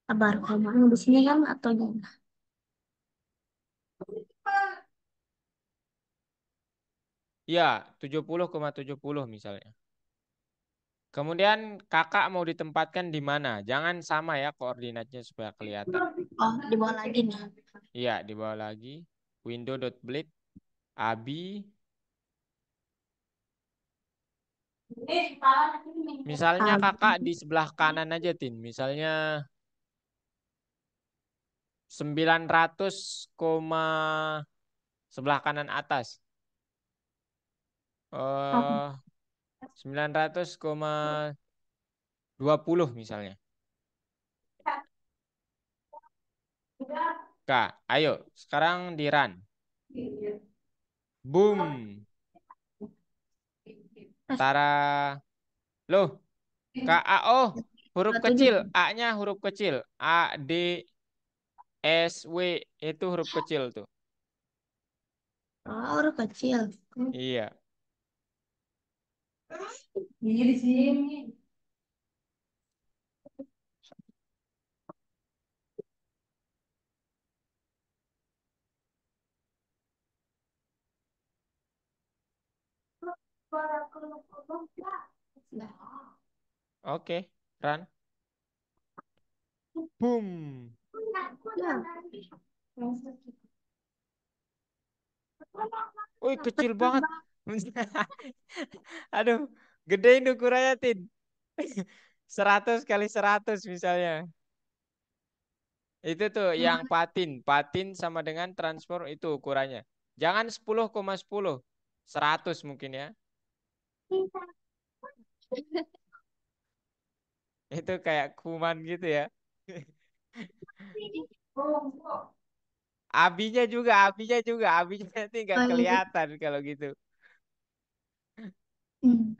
kabar komanya di sini kan atau gimana? Ya, 70,70 misalnya. Kemudian kakak mau ditempatkan di mana? Jangan sama ya koordinatnya supaya kelihatan. Oh, di bawah lagi nih. Iya, di bawah lagi. Window.blade, abi. Misalnya Ah, kakak di sebelah kanan aja, Tin. Misalnya 900, sebelah kanan atas. oh, Eh 900,20 misalnya. Kak, ayo sekarang di run. Boom. Tara. Loh, Kak A-O huruf 27. kecil, A-nya huruf kecil. A, D, S, W itu huruf kecil tuh. Oh, udah kecil. Iya. Ini di sini. Oke, run. Boom. Wih, kecil banget. Aduh, gedein ukurannya, Tin. 100 kali 100 misalnya. Itu tuh yang patin. Patin sama dengan transform itu ukurannya. Jangan 10,10. 100 mungkin ya. Itu kayak kuman gitu ya. Abinya nanti nggak Baik. kelihatan kalau gitu. Hmm.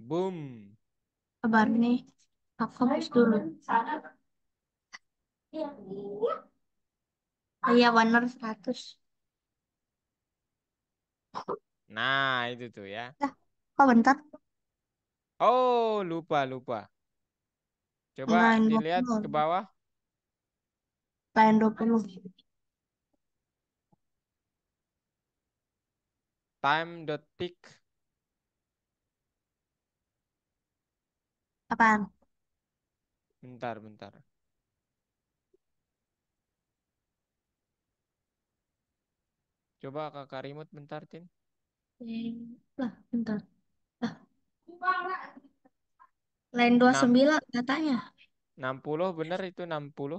Boom. Kabar nih. Aku habis dulu. Oh iya, bener 100. Nah, itu tuh ya. Dah, kok bentar? Oh, lupa. Coba Lain dilihat 20. ke bawah. Lain 20. Time dot tick. Apaan? Bentar. Coba kakak remote bentar, Tin. Lah, bentar. Lah, lain dua puluh 6, sembilan katanya. 60 bener itu 60.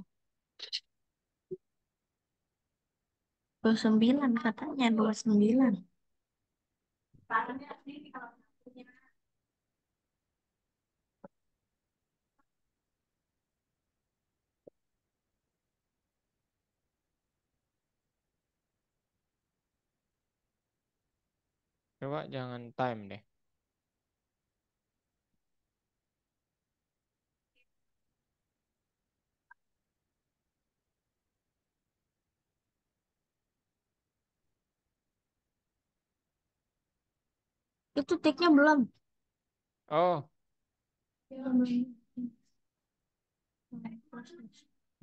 29 katanya, 29. Coba jangan time deh. Itu tiknya belum. Oh,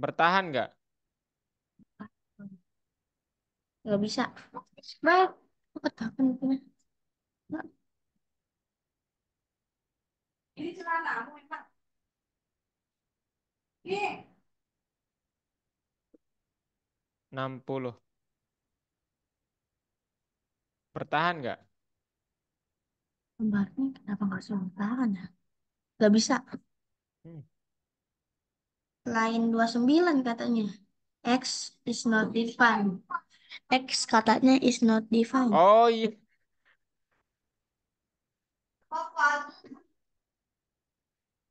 bertahan nggak? Nggak bisa. Baik. Aku ketahuan itu. Ini celana aku emang. 60. Bertahan nggak? Kembarnya kenapa nggak suruh tahan ya? Nggak bisa. Hmm. Lain 29 katanya. X is not defined. X katanya is not defined. Oh iya,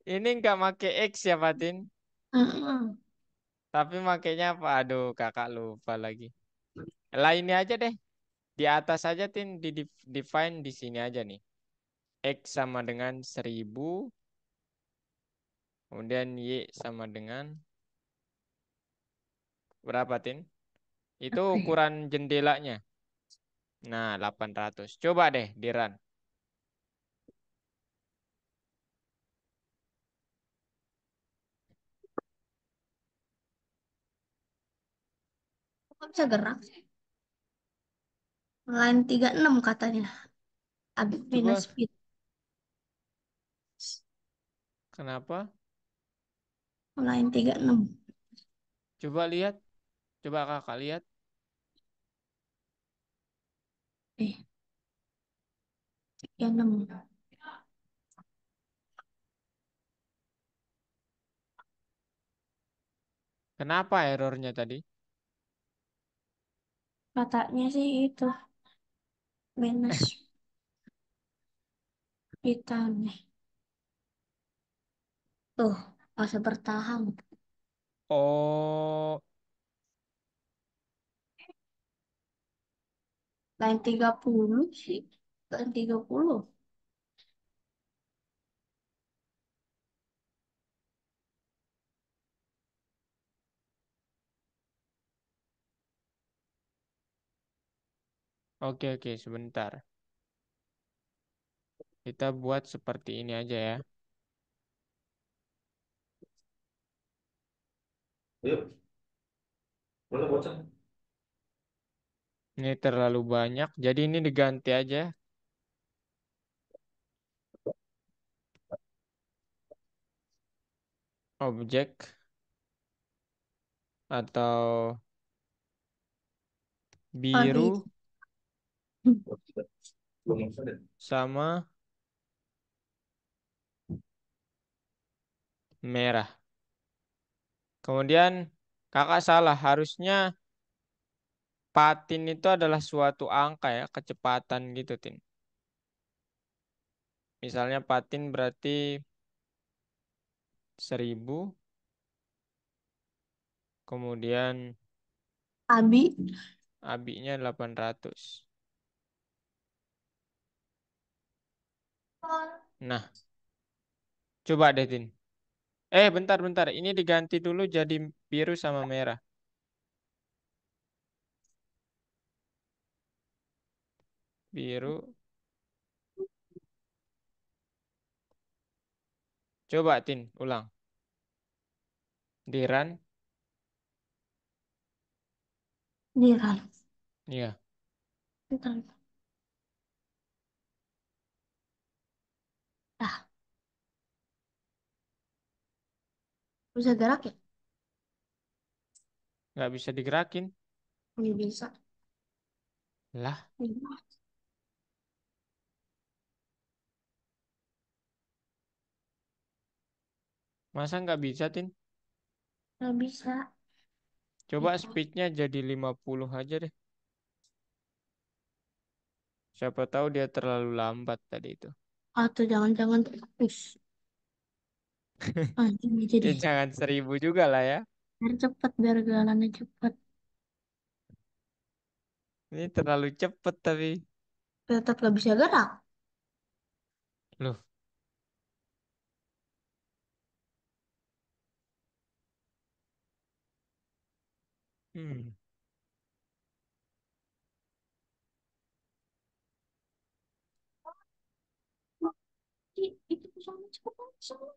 ini nggak make X ya, Fatin. Mm-mm. Tapi makainya apa? Aduh, kakak lupa lagi. Lainnya aja deh. Di atas aja, Tin. Define di sini aja nih. X sama dengan 1000. Kemudian Y sama dengan berapa, Tin? Itu Oke. ukuran jendelanya. Nah, 800. Coba deh di run. Kok bisa gerak sih? Line 36 katanya. Abis minus Coba speed. kenapa? Line 36. Coba lihat. Coba kakak lihat. Eh, 36. Kenapa errornya tadi? Katanya sih itu. Minus speed time. Tuh, masa bertahan. Oh, Line 30 sih. Line 30. oke, sebentar. Kita buat seperti ini aja ya. Yuk, boleh bocah. Ini terlalu banyak. Jadi ini diganti aja. Objek atau Oh, di biru. Belum ada. sama merah. Kemudian kakak salah, harusnya patin itu adalah suatu angka ya, kecepatan gitu, Tin. Misalnya patin berarti 1000, kemudian Abi. abinya 800. Nah, coba deh, Tin. Bentar. Ini diganti dulu jadi biru sama merah. Biru. Coba, Tin, ulang. Diran. Diran. Iya, Bentar. Ah, bisa gerak ya? nggak bisa digerakin. Ini bisa. Lah, Ini masa nggak bisa, Tin? nggak bisa. Coba Itu. speednya jadi 50 aja deh. Siapa tahu dia terlalu lambat tadi itu. Atau jangan-jangan terus. Ah, ini aja Ya deh. jangan 1000 juga lah ya. Biar cepet, biar jalannya cepet. Ini terlalu cepet tapi. Tetap gak bisa gerak. Loh, hmm. Itu sama cepet sama.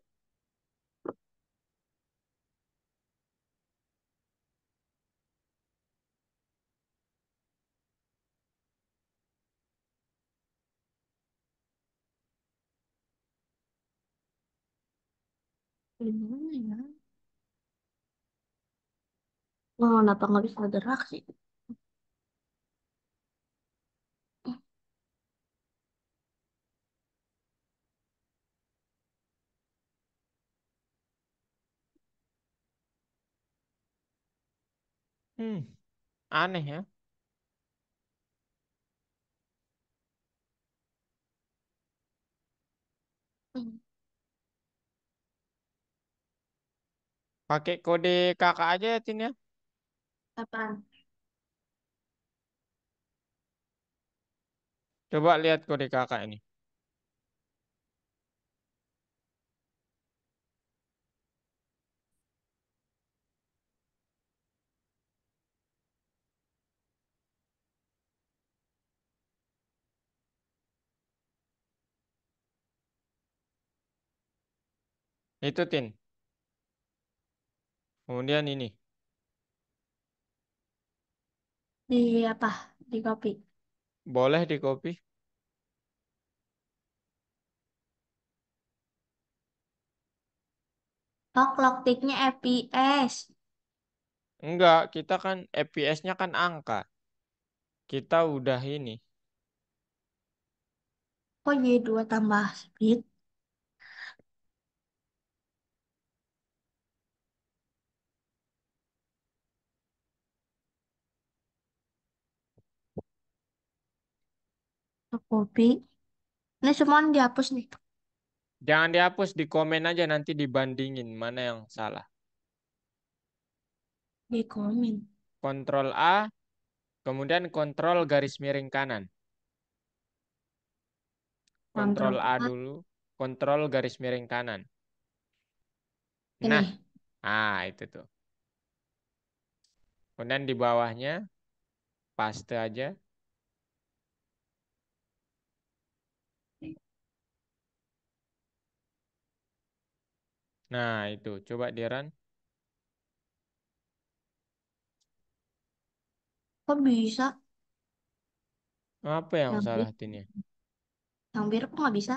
Gimana ya? Oh, kenapa nggak bisa gerak sih? Hmm, aneh ya. Hmm. Pakai kode kakak aja ya, Tin ya. Apaan? Coba lihat kode kakak ini. Itu, Tin. Kemudian ini. Di apa? Di kopi. Boleh di copy? Oh, clock ticknya FPS. Enggak, kita kan FPS-nya kan angka. Kita udah ini. Oh, jadi 2 tambah speed. Oh, kopi. Ini semua dihapus nih. Jangan dihapus, di komen aja nanti dibandingin mana yang salah. Di komen. Kontrol A, kemudian kontrol garis miring kanan. Kontrol Kontrol A A. dulu, kontrol garis miring kanan. Nah, Ini. itu tuh. Kemudian di bawahnya paste aja. Nah, itu. Coba di run. Kok bisa? Apa yang Yang salah, biru, Tin ya? yang biru kok nggak bisa?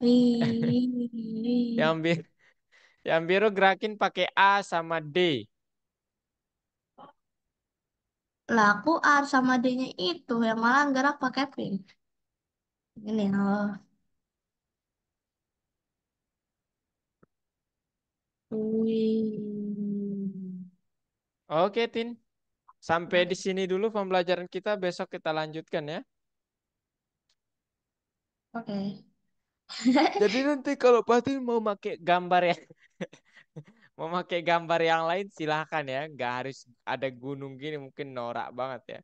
Wih. Yang biru, yang biru gerakin pakai A sama D. Lah aku A sama D-nya itu yang malah gerak pakai pin. Ini loh. Wih. Oke, Tin. Sampai di sini dulu pembelajaran kita. Besok kita lanjutkan ya. Oke. Jadi nanti kalau Patin mau pakai gambar ya, mau pakai gambar yang lain silahkan ya. Nggak harus ada gunung gini, mungkin norak banget ya.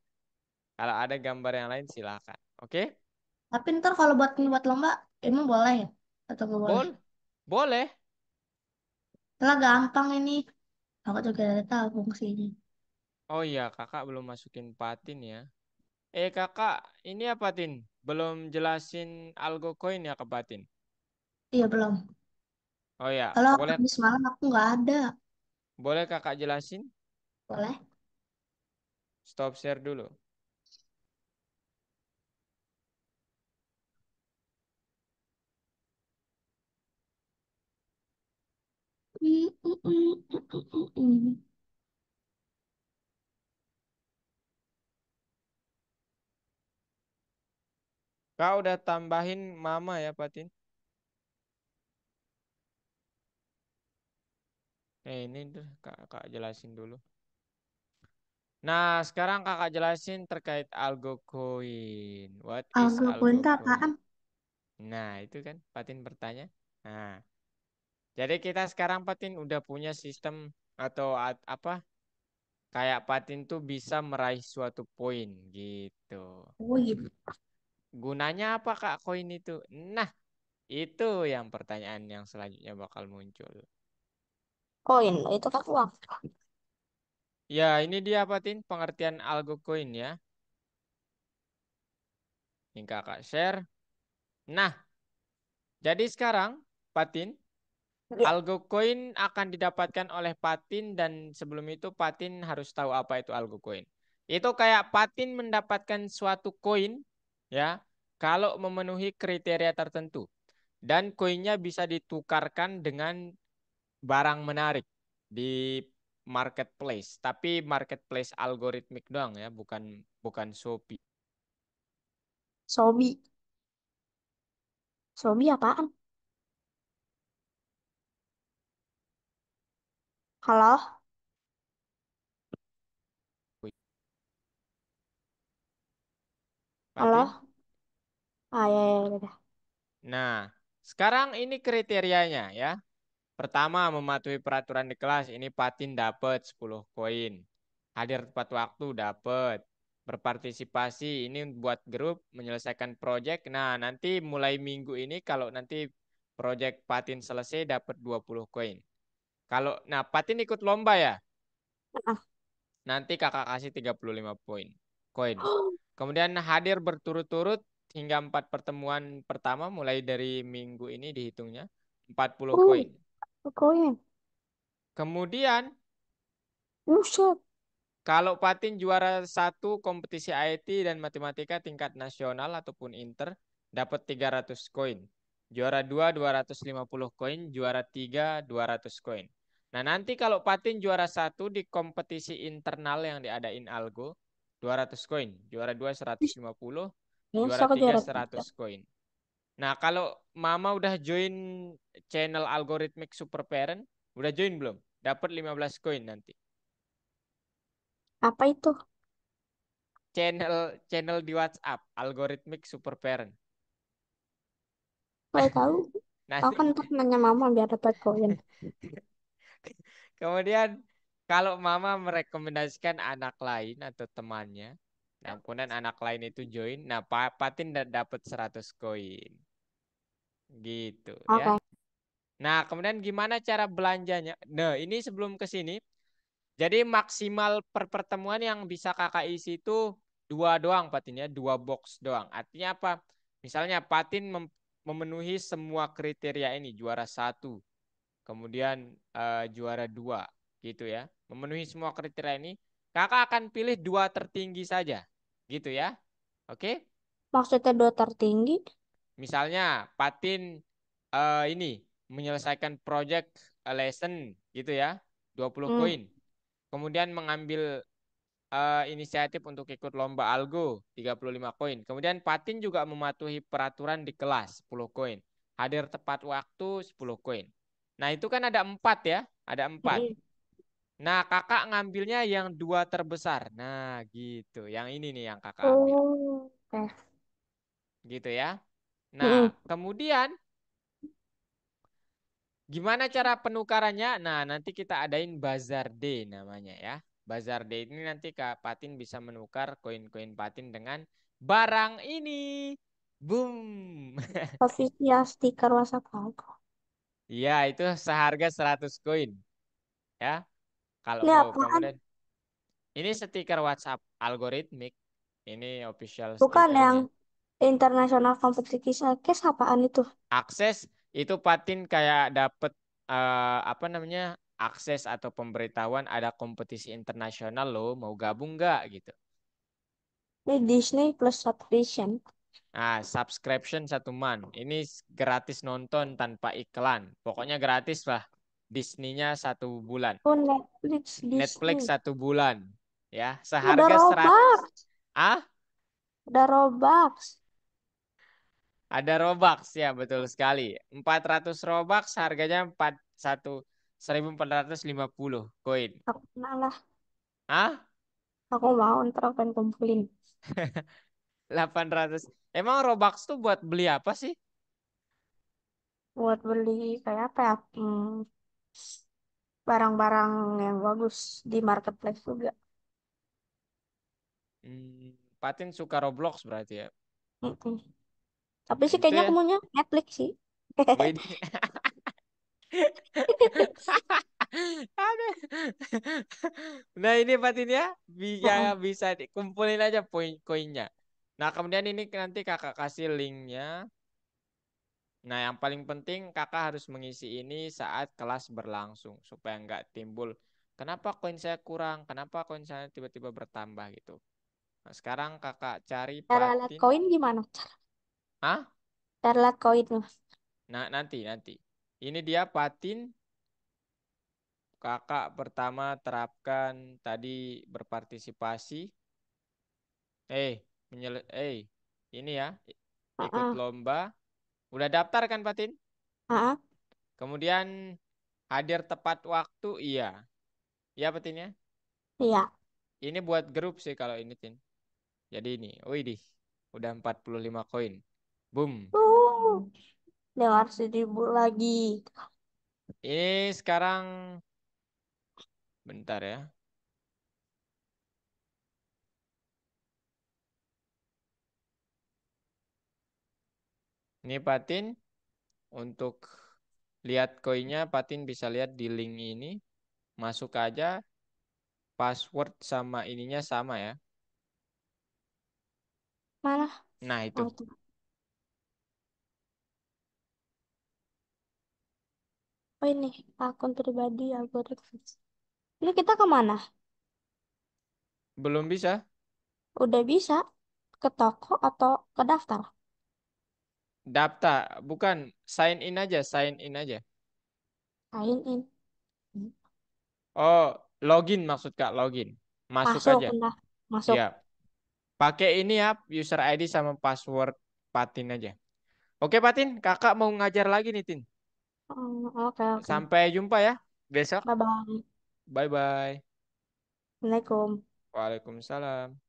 Kalau ada gambar yang lain silahkan. Oke? Tapi ntar kalau buat lomba, emang boleh ya? Atau nggak boleh? Boleh. Lah gampang ini. Aku juga udah tahu fungsinya. Oh iya, kakak belum masukin Patin ya. Kakak, ini apa Tin? Belum jelasin algo coin ya ke Patin? Iya belum. Oh ya, Kalau boleh habis malam aku nggak ada. boleh kakak jelasin? Boleh? Stop share dulu. Mm, mm, mm, mm, mm, mm. Kak udah tambahin mama ya Patin? Ini tuh kakak jelasin dulu. Nah, sekarang kakak jelasin terkait algo coin. What is Algo algo pointer coin? apaan? Nah, itu kan Patin bertanya. Nah, jadi kita sekarang Patin udah punya sistem atau apa? Kayak Patin tuh bisa meraih suatu poin gitu. Oh iya. Gunanya apa Kak koin itu? Nah, itu yang pertanyaan yang selanjutnya bakal muncul. Koin, itu kan uang. Ya, ini dia Patin pengertian algo coin ya. Ini Kakak share. Nah, jadi sekarang Patin, Ya. algo coin akan didapatkan oleh Patin dan sebelum itu Patin harus tahu apa itu algo coin. Itu kayak Patin mendapatkan suatu koin ya, kalau memenuhi kriteria tertentu. Dan koinnya bisa ditukarkan dengan barang menarik di marketplace, tapi marketplace algoritmik doang ya, bukan bukan Shopee. Sobi. Sobi apaan? Halo? Patin. Halo? Ah ya, ya, ya, ya. Nah, sekarang ini kriterianya ya. Pertama, mematuhi peraturan di kelas. Ini Patin dapat 10 koin. Hadir tepat waktu dapat. Berpartisipasi ini buat grup menyelesaikan project. Nah, nanti mulai minggu ini kalau nanti project Patin selesai dapat 20 koin. Kalau nah Patin ikut lomba ya. Ah. Nanti kakak kasih 35 poin. Koin. Kemudian hadir berturut-turut hingga 4 pertemuan pertama mulai dari minggu ini dihitungnya 40 Uh, koin. koin. Kemudian Buset. kalau Patin juara satu kompetisi IT dan matematika tingkat nasional ataupun inter dapat 300 koin. Juara 2 250 koin, juara 3 200 koin. Nah, nanti kalau Patin juara satu di kompetisi internal yang diadain Algo 200 koin, juara 2 150, Bisa juara ke 3 juara 3. 100 koin. Nah, kalau Mama udah join channel Algorithmic Super Parent, udah join belum? Dapat 15 koin nanti. Apa itu? channel channel di WhatsApp algoritmik super parent. Boleh tahu? Aku Nanti kan ntar nanya mama biar dapat koin. kemudian kalau mama merekomendasikan anak lain atau temannya, nah kemudian anak lain itu join, nah Patin dapat 100 koin. Gitu ya. Oke. Nah, kemudian gimana cara belanjanya? Nah, ini sebelum ke sini, jadi maksimal per pertemuan yang bisa kakak isi itu dua doang Patin ya, dua box doang. Artinya apa? Misalnya Patin memenuhi semua kriteria ini, juara satu, kemudian juara dua, gitu ya. Memenuhi semua kriteria ini, kakak akan pilih dua tertinggi saja, gitu ya. Oke? Maksudnya dua tertinggi? Misalnya Patin ini menyelesaikan project lesson, gitu ya, 20 Hmm. koin. Kemudian mengambil inisiatif untuk ikut lomba algo 35 koin. Kemudian Patin juga mematuhi peraturan di kelas 10 koin. Hadir tepat waktu 10 koin. Nah itu kan ada 4 ya, ada 4. Mm-mm. Nah kakak ngambilnya yang 2 terbesar. Nah gitu, yang ini nih yang kakak ambil. Oh, oke. Gitu ya. Nah Mm-mm. kemudian gimana cara penukarannya? Nah, nanti kita adain Bazar Day namanya ya. Bazar Day ini nanti Kak Patin bisa menukar koin-koin Patin dengan barang ini. Boom. Official stiker WhatsApp aku. Ya, itu seharga 100 koin ya. Kalau Ini mau apaan? kemudian ini stiker WhatsApp algoritmik. Ini official Bukan yang stikernya. internasional competition case apaan itu? Akses itu Patin kayak dapet apa namanya? Akses atau pemberitahuan ada kompetisi internasional loh, mau gabung nggak gitu. Ini Disney plus subscription. Nah, subscription 1 month. Ini gratis nonton tanpa iklan. Pokoknya gratis lah. Disney-nya 1 bulan. Oh, Netflix Netflix Disney. 1 bulan. Ya, Ada seharga 100. Robux. Ah, Ada Robux. ada Robux ya, betul sekali. 400 Robux harganya 1450 koin. Aku kenal lah. Ah, Aku mau ntar aku pengen kumpulin. 800. Emang Robux tuh buat beli apa sih? Buat beli kayak apa ya? Barang-barang yang bagus di marketplace juga. Patin suka Roblox berarti ya. Mm-mm. Tapi sih Itu kayaknya aku ya. maunya Netflix sih. Wih. Aduh. Nah ini Fatin ya, Heeh. bisa dikumpulin aja poin-koinnya. Nah kemudian ini nanti kakak kasih linknya. Nah yang paling penting kakak harus mengisi ini saat kelas berlangsung supaya nggak timbul. Kenapa koin saya kurang? Kenapa koin saya tiba-tiba bertambah gitu? Nah sekarang kakak cari Cara lihat Patin. koin gimana? Ah, Cara lihat koin tuh. nah nanti. Ini dia Patin. Kakak pertama terapkan tadi berpartisipasi. Eh, ini ya, ikut Heeh. lomba. Udah daftar kan, Patin? Heeh. Kemudian hadir tepat waktu, iya. Iya, Patin ya. Iya. Ini buat grup sih kalau ini, Tin. Jadi ini, wih udah 45 koin. Boom. Uh, 500.000 lagi. Ini sekarang, bentar ya. Ini Patin, untuk lihat koinnya, Patin bisa lihat di link ini. Masuk aja, password sama ininya sama ya. Mana? Nah, itu. Oh, tuh. Oh, ini akun pribadi algoritma. Ini kita kemana? Belum bisa. Udah bisa ke toko atau ke daftar? Daftar, bukan sign in aja. Sign in. Oh, login maksud Kak, login. Masuk Masuk, aja. udah. Masuk. Ya, pakai ini ya, user ID sama password Patin aja. Oke, Patin, Kakak mau ngajar lagi nih, Tin. Oke, oke. Sampai jumpa ya besok. Bye-bye. Bye bye. Assalamualaikum. Waalaikumsalam.